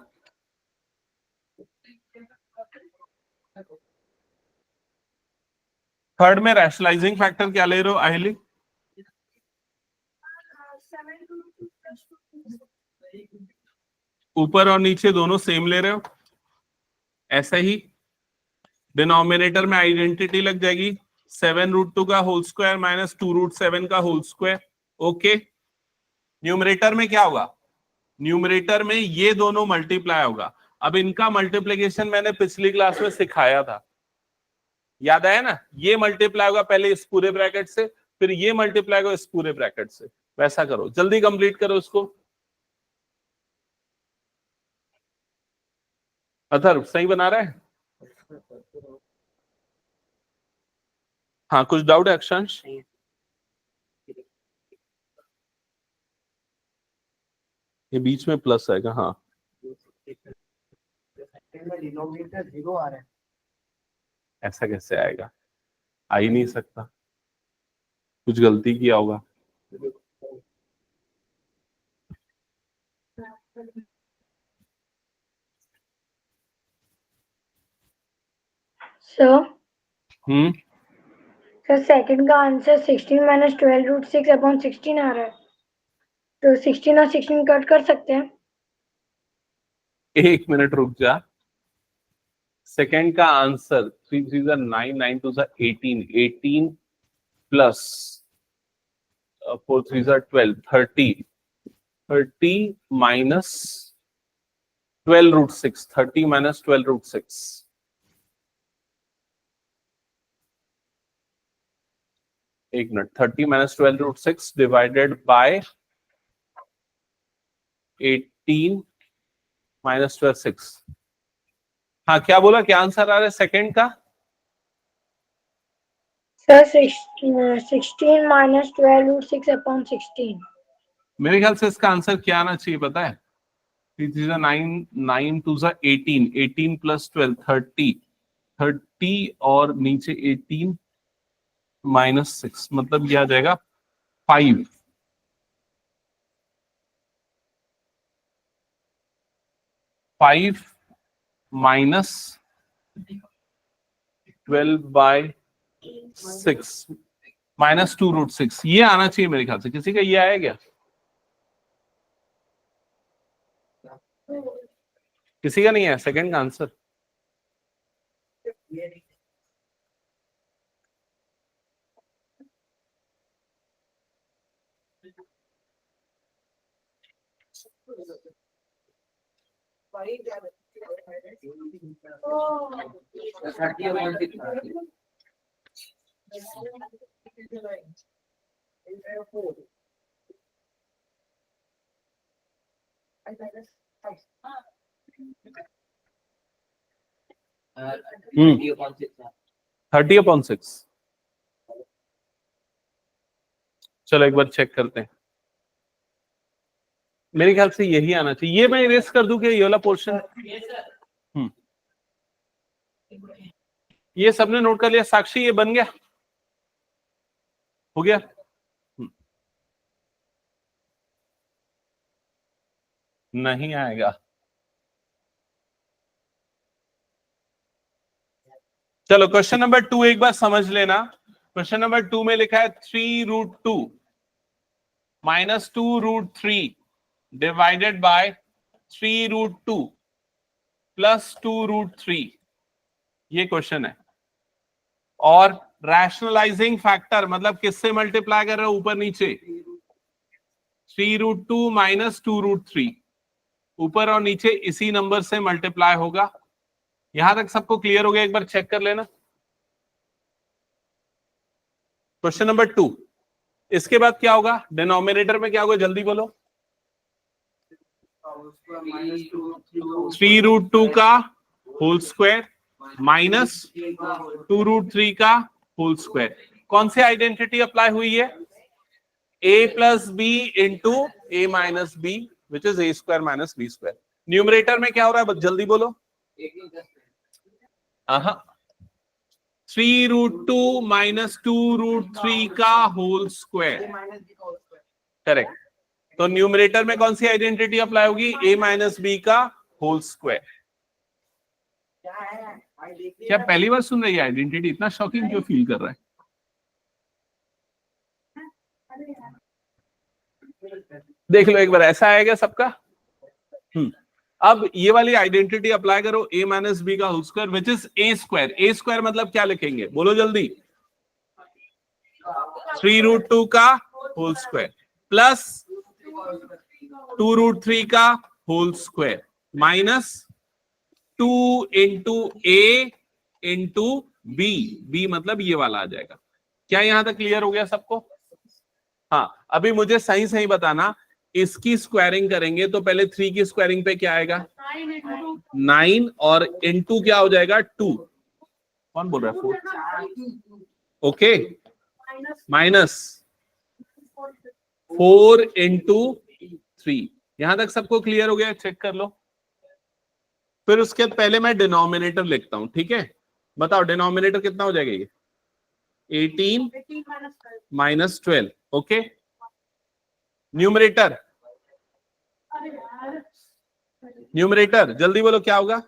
थर्ड में रैशनलाइजिंग फैक्टर क्या ले रहे हो अहिली? ऊपर और नीचे दोनों सेम ले रहे हो? ऐसा ही डिनोमिनेटर में आइडेंटिटी लग जाएगी 7√2 का होल स्क्वायर माइनस 2√7 का होल स्क्वायर। ओके, न्यूमरेटर में क्या होगा? न्यूमरेटर में ये दोनों मल्टीप्लाई होगा। अब इनका मल्टीप्लीकेशन मैंने पिछली क्लास में सिखाया था, याद आया ना? ये मल्टीप्लाई होगा पहले इस पूरे ब्रैकेट से, फिर ये मल्टीप्लाई होगा इस पूरे ब्रैकेट से। वैसा करो, जल्दी कंप्लीट करो इसको। अथर्व सही बना रहा है? हाँ, कुछ डाउट है अक्षांश? ये बीच में प्लस आएगा। हाँ, डिनोमिनेटर 0 आ रहा है। ऐसा कैसे आएगा? आ ही नहीं सकता, कुछ गलती किया होगा। सर सर सेकंड का आंसर 16 माइनस 12√6 अपॉन 16 आ रहा है, तो 16 और 16 कट कर सकते हैं। एक मिनट रुक जा। सेकंड का आंसर 3 3 9 9 2 18 18 प्लस 4 3 12 30 30 माइनस 12√6 30 माइनस 12√6। एक minute, 30 minus 12√6 divided by 18 minus 12/6। हाँ, क्या बोला? क्या आंसर आ रहा है सेकंड का? Sir 16 minus 12√6 upon 16। मेरे ख्याल से इसका आंसर क्या आना चाहिए पता है? 3 3 9 9 2 18 18 प्लस 12 30 30 और नीचे 18 माइनस 6, मतलब ये आ जाएगा 5। 5 माइनस 12/6 माइनस 2√6, ये आना चाहिए मेरे ख्याल से। किसी का ये आया क्या? किसी का नहीं है सेकंड का आंसर? 30/6। चलो एक बार चेक करते हैं। मेरे ख्याल से यही आना चाहिए। ये मैं इरेज कर दूं क्या ये वाला पोर्शन? ये सबने नोट कर लिया? साक्षी ये बन गया? हो गया? नहीं आएगा। चलो क्वेश्चन नंबर 2 एक बार समझ लेना। क्वेश्चन नंबर 2 में लिखा है 3√2 माइनस 2√3 डिवाइडेड बाय 3√2 प्लस 2√3। ये क्वेश्चन है। और रैशनलाइजिंग फैक्टर मतलब किससे मल्टीप्लाई कर रहे हो ऊपर नीचे? 3√2 माइनस 2√3 ऊपर और नीचे इसी नंबर से मल्टीप्लाई होगा। यहां तक सबको क्लियर हो गया? एक बार चेक कर लेना। क्वेश्चन नंबर 2 इसके बाद क्या होगा? डिनोमिनेटर में क्या होगा जल्दी बोलो? 3√2 का होल स्क्वायर माइनस 2√3 का होल स्क्वायर। कौन सी आइडेंटिटी अप्लाई हुई है? a plus B into A minus B which is a square minus B square. Numerator में क्या हो रहा है जल्दी बोलो? 3√2 माइनस 2√3 का होल स्क्वायर। करेक्ट। तो न्यूमरेटर में कौन सी आइडेंटिटी अप्लाई होगी? a माइनस बी का होल स्क्वायर। क्या पहली बार सुन रही है आइडेंटिटी? इतना शॉकिंग क्यों फील कर रहा है? देख लो एक बार, ऐसा आएगा सबका। अब ये वाली आइडेंटिटी अप्लाई करो a माइनस बी का whole square which is a square. a square मतलब क्या लिखेंगे बोलो जल्दी? 3√2 का होल स्क्वायर प्लस 2√3 का whole square minus 2 into A into B. B मतलब ये वाला आ जाएगा। क्या यहां तक क्लियर हो गया सबको? हाँ, अभी मुझे सही सही बताना। इसकी स्क्वायरिंग करेंगे तो पहले 3 की स्क्वायरिंग पे क्या आएगा? 9 और इंटू क्या हो जाएगा? 2। कौन बोल रहा है? 4। Okay, minus 4 into 3। यहां तक सबको क्लियर हो गया? चेक कर लो। फिर उसके बाद पहले मैं डिनोमिनेटर लिखता हूं, ठीक है? बताओ डिनोमिनेटर कितना हो जाएगा? ये 18 माइनस 12। ओके, न्यूमरेटर न्यूमरेटर जल्दी बोलो क्या होगा?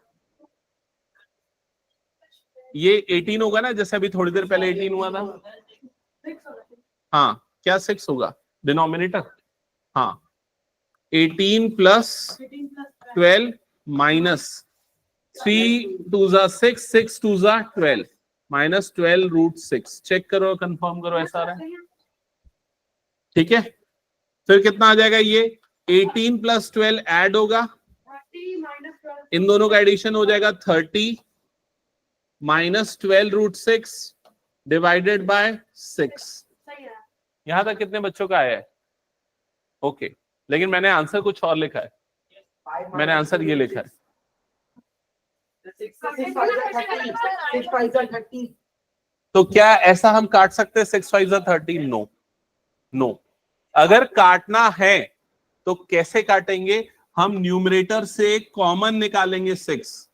ये 18 होगा ना, जैसे अभी थोड़ी देर पहले 18 हुआ था। हाँ, क्या 6 होगा डिनोमिनेटर? हाँ, 18 प्लस 12 माइनस 3 2 जा 6, 6 2 जा 12 माइनस 12√6। चेक करो, कंफर्म करो ऐसा आ रहा है? ठीक है, फिर कितना आ जाएगा? ये 18 प्लस 12 ऐड होगा, इन दोनों का एडिशन हो जाएगा 30 माइनस 12√6 डिवाइडेड बाय 6। यहां तक कितने बच्चों का आया है? ओके, लेकिन मैंने आंसर कुछ और लिखा है। मैंने आंसर ये लिखा है। तो क्या ऐसा हम काट सकते हैं 6 5 30? No, no. अगर काटना है तो कैसे काटेंगे? हम न्यूमरेटर से कॉमन निकालेंगे 6।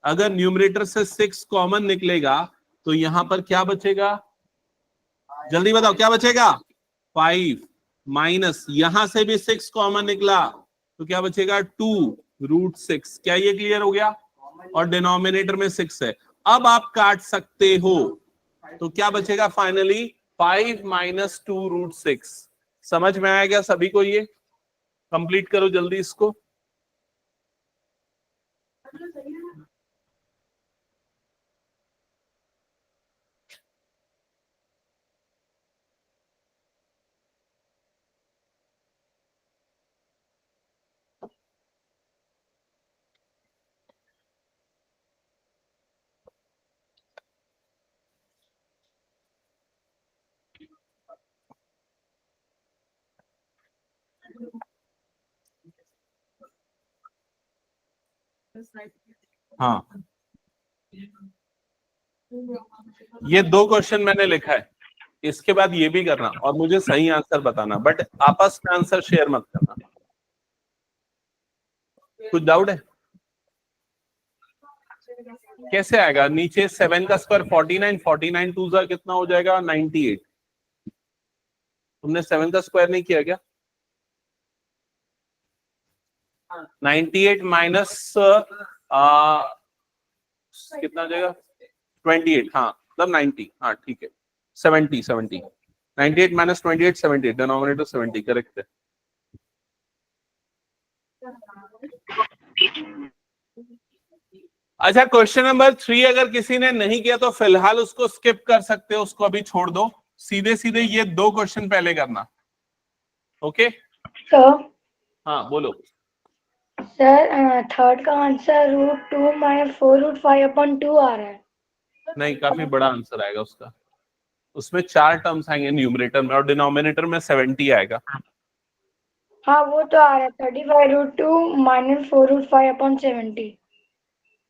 अगर न्यूमरेटर से 6 कॉमन निकलेगा तो यहां पर क्या बचेगा? जल्दी बताओ क्या बचेगा? 5 माइनस यहां से भी 6 कॉमन निकला तो क्या बचेगा? 2√6। क्या ये क्लियर हो गया? और डिनोमिनेटर में 6 है। अब आप काट सकते हो तो क्या बचेगा फाइनली? 5 माइनस 2√6। समझ में आया क्या सभी को? ये कंप्लीट करो जल्दी इसको। हाँ, ये 2 क्वेश्चन मैंने लिखा है, इसके बाद ये भी करना और मुझे सही आंसर बताना, बट आपस में आंसर शेयर मत करना। कुछ डाउट है? कैसे आएगा? नीचे 7 का स्क्वायर 49, 49 टू जा कितना हो जाएगा? 98। तुमने 7 का स्क्वायर नहीं किया क्या? 98 माइनस कितना हो जाएगा? 28। हाँ मतलब 90। हाँ ठीक है, 70 70। 98 माइनस 28 70, डिनोमिनेटर 70, करेक्ट है। अच्छा, क्वेश्चन नंबर 3 अगर किसी ने नहीं किया तो फिलहाल उसको स्किप कर सकते हो, उसको अभी छोड़ दो। सीधे सीधे ये 2 क्वेश्चन पहले करना। ओके सर हाँ बोलो। सर थर्ड का आंसर √2 माइनस 4√5/2 आ रहा है। नहीं, काफी बड़ा आंसर आएगा उसका। उसमें 4 टर्म्स आएंगे न्यूमरेटर में और डिनोमिनेटर में 70 आएगा। हाँ वो तो आ रहा है 35√2 माइनस 4√5/70।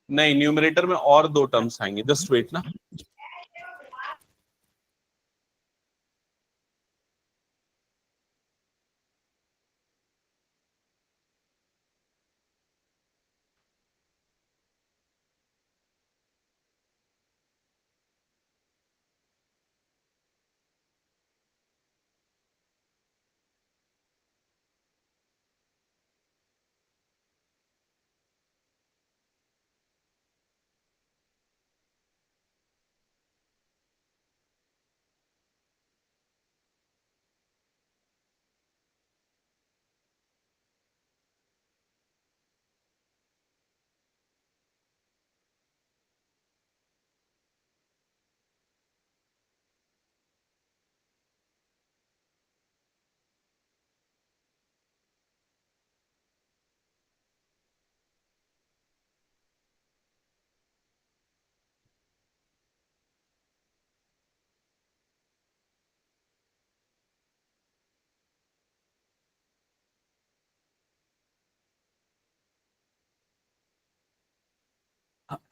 नहीं, न्यूमरेटर में और 2 टर्म्स आएंगे, जस्ट वेट ना।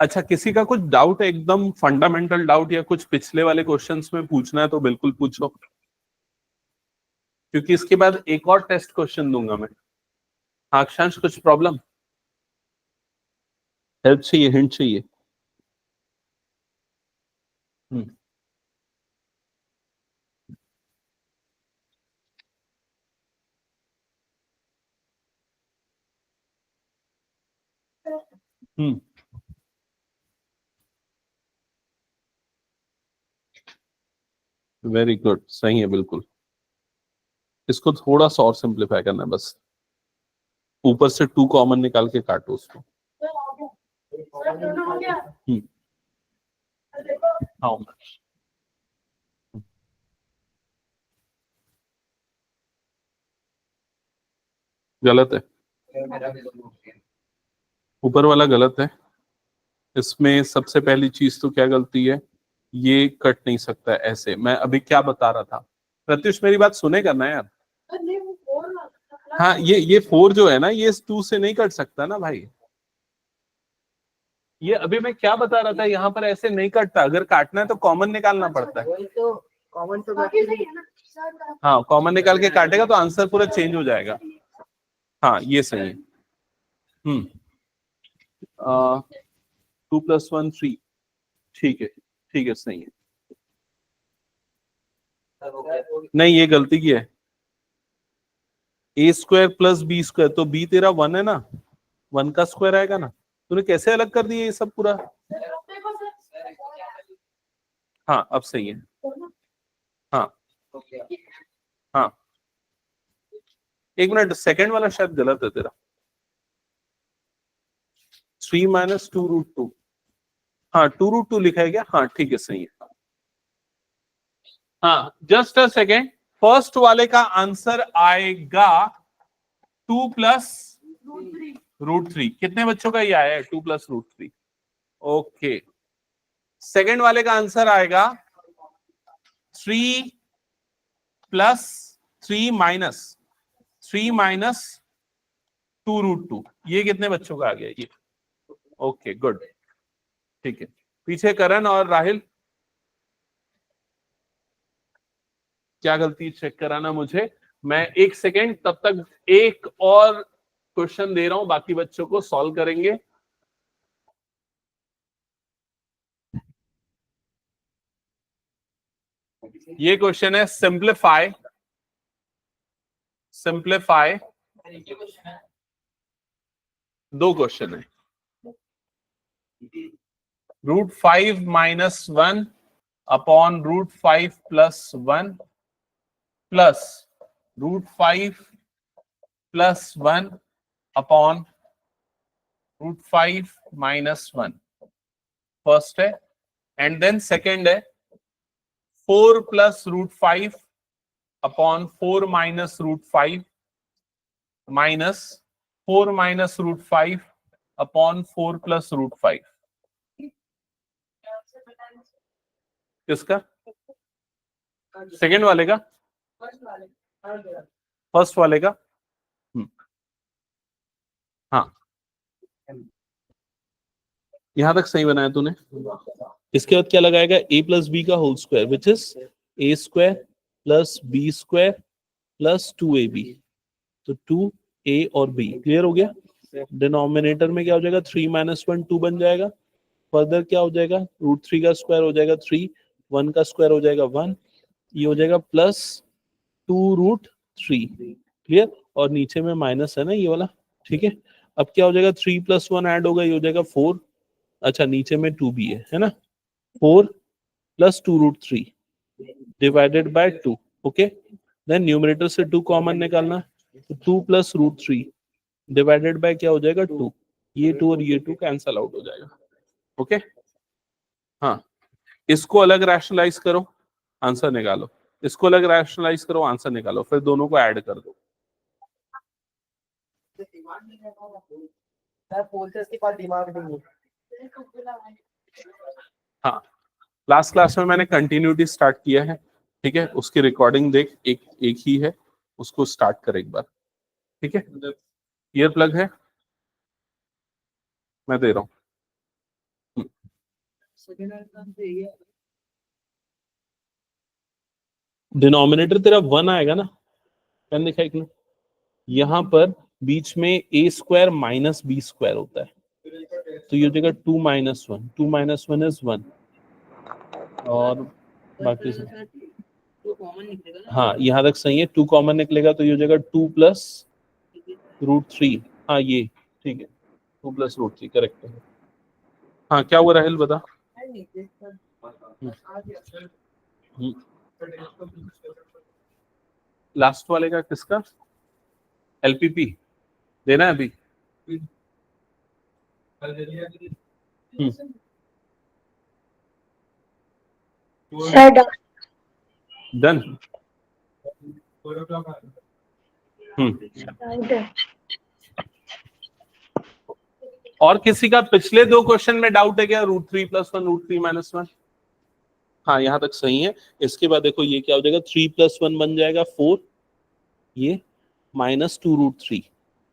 अच्छा, किसी का कुछ डाउट है, एकदम फंडामेंटल डाउट या कुछ पिछले वाले क्वेश्चंस में पूछना है तो बिल्कुल पूछो, क्योंकि इसके बाद एक और टेस्ट क्वेश्चन दूंगा मैं। हाँ अक्षांश, कुछ प्रॉब्लम? हेल्प चाहिए, हिंट चाहिए? हम्म हम्म वेरी गुड, सही है बिल्कुल। इसको थोड़ा सा और सिंप्लीफाई करना है बस, ऊपर से 2 कॉमन निकाल के काटो उसको। हम्म हाँ गलत है, ऊपर वाला गलत है। इसमें सबसे पहली चीज तो क्या गलती है, ये कट नहीं सकता है ऐसे। मैं अभी क्या बता रहा था, प्रत्युष मेरी बात सुने करना यार। हाँ, ये 4 जो है ना, ये 2 से नहीं कट सकता ना भाई। ये अभी मैं क्या बता रहा था, यहाँ पर ऐसे नहीं कटता, अगर काटना है तो कॉमन निकालना पड़ता है। तो कॉमन तो हाँ, कॉमन निकाल के काटेगा तो आंसर पूरा चेंज हो जाएगा। हाँ ये सही है। 2 + 1 3, ठीक है ठीक है, सही है। नहीं, ये गलती की है। A² + B², तो B तेरा 1 है ना, 1 का स्क्वायर आएगा ना। तूने कैसे अलग कर दिया ये सब पूरा? हाँ अब सही है। हाँ हाँ, एक मिनट, सेकंड वाला शायद गलत है तेरा। 3 - 2√2। हाँ 2√2 लिखा है क्या? हाँ ठीक है, सही है। हाँ जस्ट अ सेकेंड, फर्स्ट वाले का आंसर आएगा 2 + √3। कितने बच्चों का ये आया है 2 + √3? ओके, सेकंड वाले का आंसर आएगा 3 + 3 - 3 माइनस 2√2, ये कितने बच्चों का आ गया ये? ओके गुड, ठीक है। पीछे करण और राहिल, क्या गलती चेक कराना मुझे। मैं 1 सेकेंड तब तक एक और क्वेश्चन दे रहा हूं, बाकी बच्चों को सॉल्व करेंगे। ये क्वेश्चन है सिंप्लीफाई, सिंप्लीफाई, 2 क्वेश्चन है। √5 minus 1 upon √5 plus 1 plus √5 plus 1 upon √5 minus 1, first है। एंड देन सेकेंड है 4 plus √5 upon 4 minus √5 minus 4 minus √5 upon 4 plus √5। किसका? सेकेंड वाले का? फर्स्ट वाले का? हाँ, यहां तक सही बनाया तूने। इसके बाद क्या लगाएगा? a प्लस बी का whole square which is a square plus B square plus 2ab, तो 2a और b। क्लियर हो गया? डिनोमिनेटर में क्या हो जाएगा? 3 माइनस 1 2 बन जाएगा। फर्दर क्या हो जाएगा? √3 का स्क्वायर हो जाएगा 3, 1 का स्क्वायर हो जाएगा 1, ये हो जाएगा प्लस 2√3। क्लियर? और नीचे में माइनस है ना ये वाला, ठीक है। अब क्या हो जाएगा? 3 प्लस 1 ऐड होगा, ये हो जाएगा 4। अच्छा, नीचे में 2 भी है ना? 4 plus 2√3 divided by 2। Okay, then numerator से 2 कॉमन निकालना, तो 2 प्लस √3 डिवाइडेड बाय क्या हो जाएगा? 2। ये 2 और ये 2 कैंसल आउट हो जाएगा। ओके, हाँ, इसको अलग रैशनलाइज करो, आंसर निकालो। इसको अलग रैशनलाइज करो, आंसर निकालो, फिर दोनों को ऐड कर दो। हाँ, लास्ट क्लास में मैंने कंटिन्यूटी स्टार्ट किया है, ठीक है। उसकी रिकॉर्डिंग देख, एक ही है, उसको स्टार्ट कर एक बार, ठीक है। ईयर प्लग है, मैं दे रहा हूँ। डिनोमिनेटर तेरा 1 आएगा ना, पेन दिखाई क्यों? यहाँ पर बीच में a square minus B square होता है, तो ये हो जाएगा 2 माइनस 1, 2 माइनस 1 इज 1, और बाकी सब हाँ यहाँ तक सही है। 2 कॉमन निकलेगा तो ये हो जाएगा 2 प्लस √3। हाँ ये ठीक है, 2 प्लस √3 करेक्ट है। हाँ क्या हुआ राहिल, बता। लास्ट वाले का किसका? एलपीपी देना है अभी? डन। और किसी का पिछले 2 क्वेश्चन में डाउट है क्या? √3 प्लस 1, √3 माइनस 1। हाँ यहाँ तक सही है। इसके बाद देखो ये क्या हो जाएगा? 3 प्लस 1 बन जाएगा 4, ये माइनस 2√3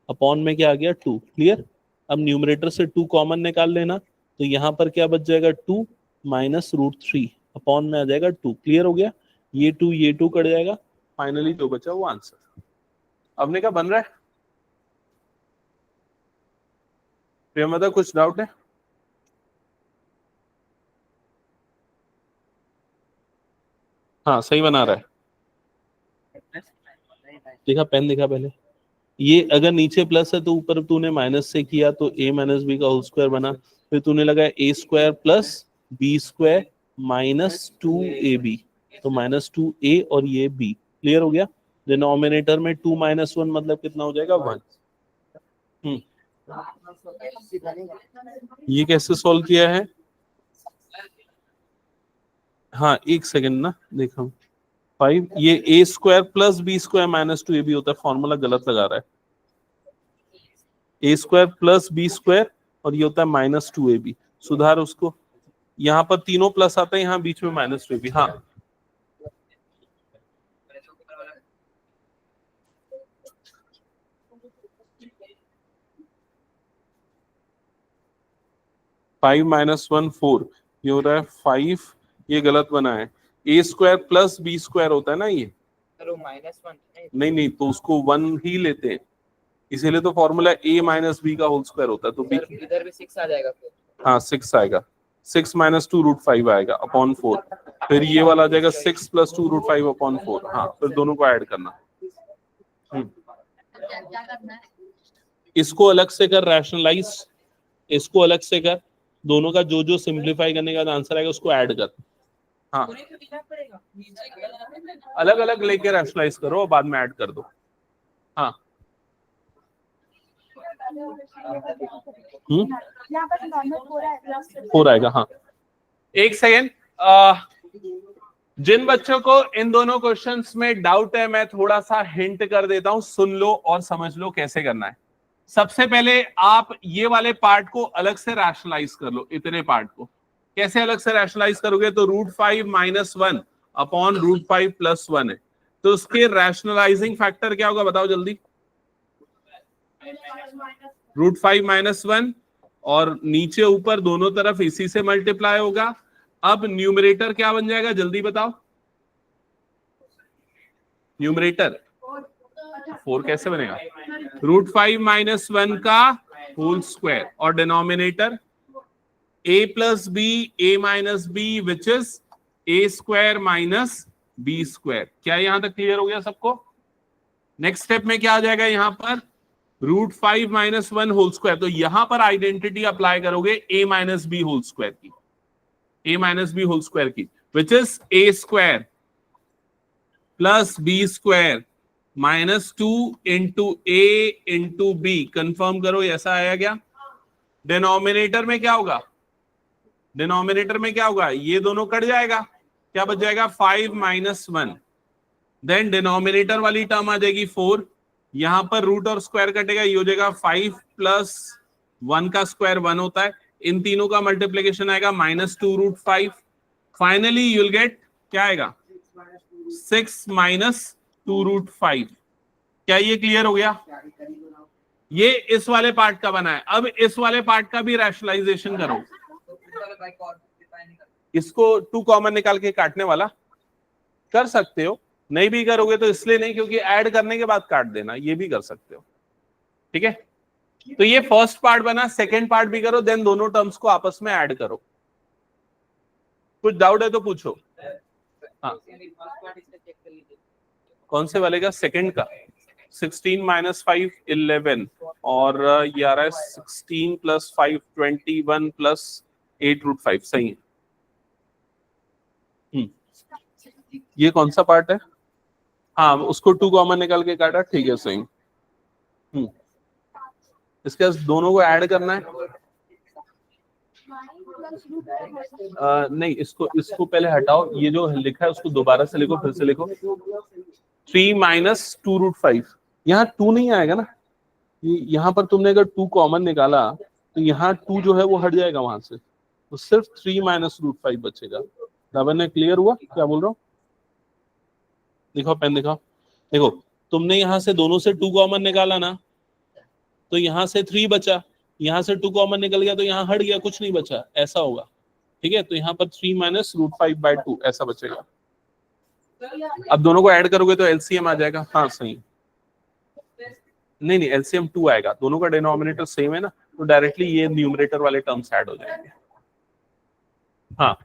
अपॉन में क्या आ गया? 2। क्लियर? अब न्यूमरेटर से 2 कॉमन निकाल लेना, तो यहाँ पर क्या बच जाएगा? 2 माइनस √3 अपॉन में आ जाएगा 2। क्लियर हो गया? ये 2 कट जाएगा, फाइनली जो बचा वो आंसर। अब ने क्या बन रहा है? प्रियमदा कुछ डाउट है? हाँ सही बना रहा है। देखा, पेन देखा पहले। ये अगर नीचे प्लस है तो ऊपर तूने माइनस से किया तो a माइनस बी का होल स्क्वायर बना, फिर तूने लगाया a square plus B square minus 2ab, तो माइनस 2a और ये b। क्लियर हो गया? डिनोमिनेटर में 2 माइनस 1 मतलब कितना हो जाएगा? 1। ये कैसे सॉल्व किया है? हाँ 1 सेकेंड ना, देखो 5, ये a square plus B square minus 2ab होता है, फॉर्मूला गलत लगा रहा है। a square plus B square और ये होता है माइनस 2ab, सुधार उसको। यहाँ पर तीनों प्लस आता है, यहाँ बीच में माइनस 2ab। हाँ 5 माइनस 1 4, ये हो रहा है 5, ये गलत बना है, A square plus B square होता है ना ये, -1 नहीं नहीं तो उसको 1 ही लेते हैं, इसीलिए तो फॉर्मूला ए माइनस बी का होल स्क्वायर होता है, तो बी इधर भी 6 आ जाएगा फिर। हाँ 6 आएगा, 6 माइनस 2 रूट 5 आएगा अपॉन 4, फिर ये वाला आ जाएगा 6 प्लस 2 रूट 5 अपॉन 4, हाँ फिर दोनों को ऐड करना। इसको अलग से कर रैशनलाइज, इसको अलग से कर, दोनों का जो जो सिंप्लीफाई करने का आंसर आएगा उसको ऐड कर, हाँ अलग अलग लेके रैशनलाइज करो और बाद में ऐड कर दो। हाँ 4 आएगा, हाँ एक सेकेंड, जिन बच्चों को इन दोनों क्वेश्चंस में डाउट है मैं थोड़ा सा हिंट कर देता हूं, सुन लो और समझ लो कैसे करना है। सबसे पहले आप ये वाले पार्ट को अलग से रैशनलाइज कर लो, इतने पार्ट को कैसे अलग से रैशनलाइज करोगे, तो root 5 minus 1 upon root 5 plus 1 है, तो उसके रैशनलाइजिंग फैक्टर क्या होगा बताओ जल्दी, रूट 5 माइनस 1 और नीचे ऊपर दोनों तरफ इसी से मल्टीप्लाई होगा। अब न्यूमरेटर क्या बन जाएगा जल्दी बताओ, न्यूमरेटर 4 कैसे बनेगा, रूट 5 माइनस 1 का होल स्क्वायर, और denominator a plus B A minus B which is A square minus B square. क्या यहां तक क्लियर हो गया सबको? नेक्स्ट स्टेप में क्या आ जाएगा यहाँ पर, रूट 5 माइनस 1 होल स्क्वायर, तो यहां पर आइडेंटिटी अप्लाई करोगे a minus B whole square की, a minus B whole square की, which is a square plus B square minus 2 into A into B. Confirm करो ऐसा आया क्या? डिनोमिनेटर में क्या होगा, डिनोमिनेटर में क्या होगा, ये दोनों कट जाएगा, क्या बच जाएगा 5 माइनस 1, देन डिनोमिनेटर वाली टर्म आ जाएगी 4, यहां पर रूट और स्क्वायर कटेगा, ये हो जाएगा 5 प्लस 1 का स्क्वायर 1 होता है, इन तीनों का मल्टीप्लीकेशन आएगा minus 2 root 5, finally you will get क्या आएगा 6 माइनस 2 रूट 5। क्या ये क्लियर हो गया? ये इस वाले पार्ट का बना है। अब इस वाले पार्ट का भी रैशनलाइजेशन करो, इसको 2 कॉमन निकाल के काटने वाला कर सकते हो, नहीं भी करोगे तो इसलिए नहीं क्योंकि ऐड करने के बाद काट देना, ये भी कर सकते हो, ठीक है। तो ये फर्स्ट पार्ट बना, सेकंड पार्ट भी करो, देन दोनों टर्म्स को आपस में ऐड करो। कुछ डाउट है तो पूछो। हाँ कौन से वाले का? सेकंड का 16 माइनस 5 11, और ये आ रहा है 16 प्लस 5 21 प्लस 8 रूट 5, सही है। ये कौन सा पार्ट है? हाँ उसको 2 कॉमन निकाल के काटा, ठीक है सही। इसके बाद दोनों को ऐड करना है। नहीं इसको पहले हटाओ, ये जो लिखा है उसको दोबारा से लिखो, फिर से लिखो 3 माइनस 2 रूट 5, यहाँ 2 नहीं आएगा ना, यहाँ पर तुमने अगर 2 कॉमन निकाला तो यहाँ 2 जो है वो हट जाएगा वहां से, तो सिर्फ 3 माइनस रूट 5 बचेगा। दावन ने क्लियर हुआ क्या बोल रहा हूँ? दिखाओ पेन दिखाओ, देखो तुमने यहाँ से दोनों से 2 कॉमन निकाला ना, तो यहाँ से 3 बचा, यहाँ से 2 कॉमन निकल गया तो यहाँ हट गया, कुछ नहीं बचा, ऐसा होगा, ठीक है। तो यहाँ पर 3 माइनस रूट 5/2 ऐसा बचेगा। अब दोनों को ऐड करोगे तो एलसीएम आ जाएगा। हाँ सही, नहीं एलसीएम 2 आएगा, दोनों का डिनोमिनेटर सेम है ना, तो डायरेक्टली ये न्यूमरेटर वाले टर्म्स ऐड हो जाएंगे। हाँ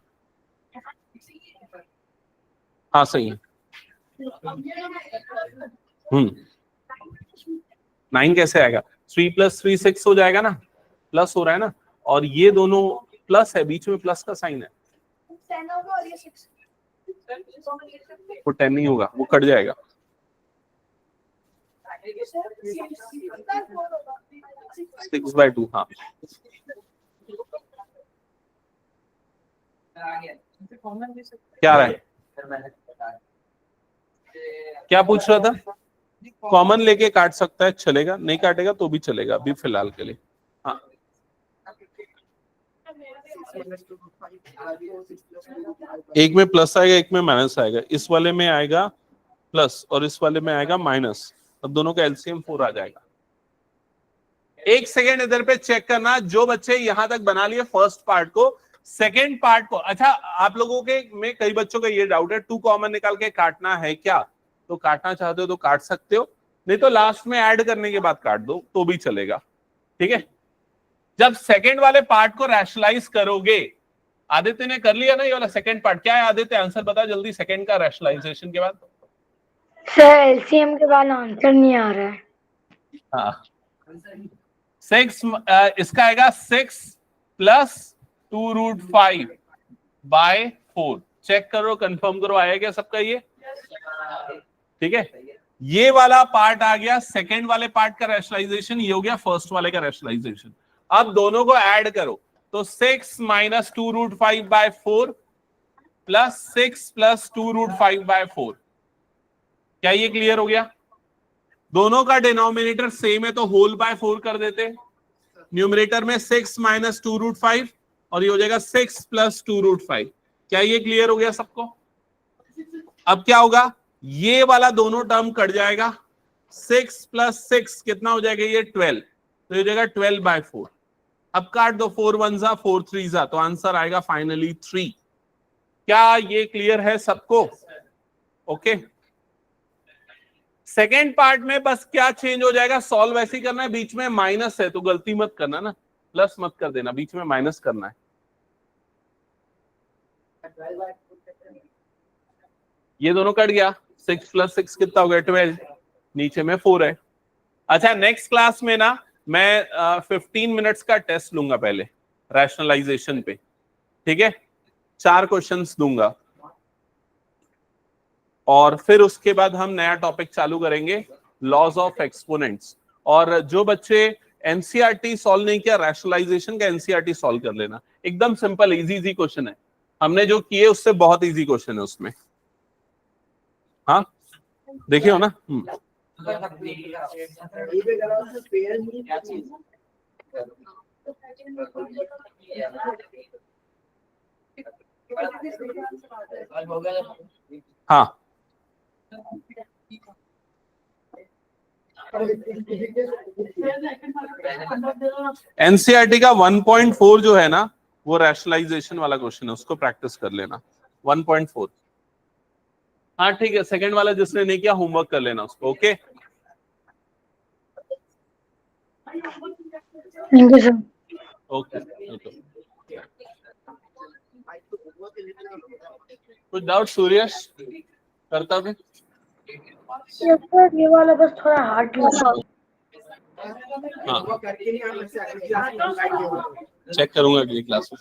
हाँ सही है। 9 कैसे आएगा? 3 प्लस 3 6 हो जाएगा ना, प्लस हो रहा है ना, और ये दोनों प्लस है, बीच में प्लस का साइन है, वो 10 नहीं होगा, वो कट जाएगा। 6/2 हाँ क्या रहा है? क्या पूछ रहा था? कॉमन लेके काट सकता है, चलेगा, नहीं काटेगा तो भी चलेगा अभी फिलहाल के लिए। हाँ एक में प्लस आएगा, एक में माइनस आएगा, इस वाले में आएगा प्लस और इस वाले में आएगा माइनस, अब दोनों का एलसीएम 4 आ जाएगा। एक सेकेंड इधर पे चेक करना, जो बच्चे यहां तक बना लिए फर्स्ट पार्ट को, सेकेंड पार्ट को, अच्छा आप लोगों के में कई बच्चों का ये डाउट है 2 कॉमन निकाल के काटना है क्या, तो काटना चाहते हो तो काट सकते हो, नहीं तो लास्ट में ऐड करने के बाद काट दो तो भी चलेगा, ठीक है। जब सेकेंड वाले पार्ट को रैशनलाइज करोगे, आदित्य ने कर लिया ना ये वाला सेकेंड पार्ट, क्या है आदित्य आंसर बता जल्दी, सेकेंड का रैशनलाइजेशन के बाद। सर एलसीएम के बाद आंसर नहीं आ रहा है। हाँ 6 इसका आएगा 6 प्लस 2√5 बाय 4, चेक करो कंफर्म करो आया क्या सबका ये, ठीक है। ये वाला पार्ट आ गया सेकेंड वाले पार्ट का रैशनलाइजेशन, ये हो गया फर्स्ट वाले का रैशनलाइजेशन। अब दोनों को ऐड करो तो 6 minus 2√5 by 4 plus 6 plus 2√5 by 4, क्या ये क्लियर हो गया। दोनों का डिनोमिनेटर सेम है तो होल बाय 4 कर देते, न्यूमरेटर में 6 माइनस 2√5 और ये हो जाएगा 6 प्लस 2√5, क्या ये क्लियर हो गया सबको। अब क्या होगा, ये वाला दोनों टर्म कट जाएगा, 6 प्लस 6 कितना हो जाएगा ये 12, तो ये हो जाएगा 12 बाय 4। अब काट दो, 4 1 जा 4 3 जा, तो आंसर आएगा फाइनली 3। क्या ये क्लियर है सबको, ओके। सेकेंड पार्ट में बस क्या चेंज हो जाएगा, सॉल्व ऐसे ही करना है, बीच में माइनस है तो गलती मत करना ना, प्लस मत कर देना, बीच में माइनस करना है। ये दोनों कट गया, 6 प्लस 6 कितना हो गया 12, नीचे में 4 है। अच्छा नेक्स्ट क्लास में ना मैं 15 मिनट्स का टेस्ट लूंगा पहले रैशनलाइजेशन पे, ठीक है, 4 क्वेश्चंस दूंगा और फिर उसके बाद हम नया टॉपिक चालू करेंगे लॉज ऑफ एक्सपोनेंट्स। और जो बच्चे एनसीईआरटी सॉल्व नहीं किया, रैशनलाइजेशन का एनसीईआरटी सॉल्व कर लेना, एकदम सिंपल इजी क्वेश्चन है, हमने जो किए उससे बहुत इजी क्वेश्चन है उसमें, हाँ देखिए हो ना। हाँ एनसीईआरटी का 1.4 जो है ना वो रैशनलाइजेशन वाला क्वेश्चन है, उसको प्रैक्टिस कर लेना 1.4। हाँ ठीक है, सेकंड वाला जिसने नहीं किया होमवर्क कर लेना उसको, okay. Thank you sir. Okay कुछ डाउट सूर्यश करता भी, ये वाला बस थोड़ा हार्ड लगा। हाँ चेक करूंगा अगली क्लास में।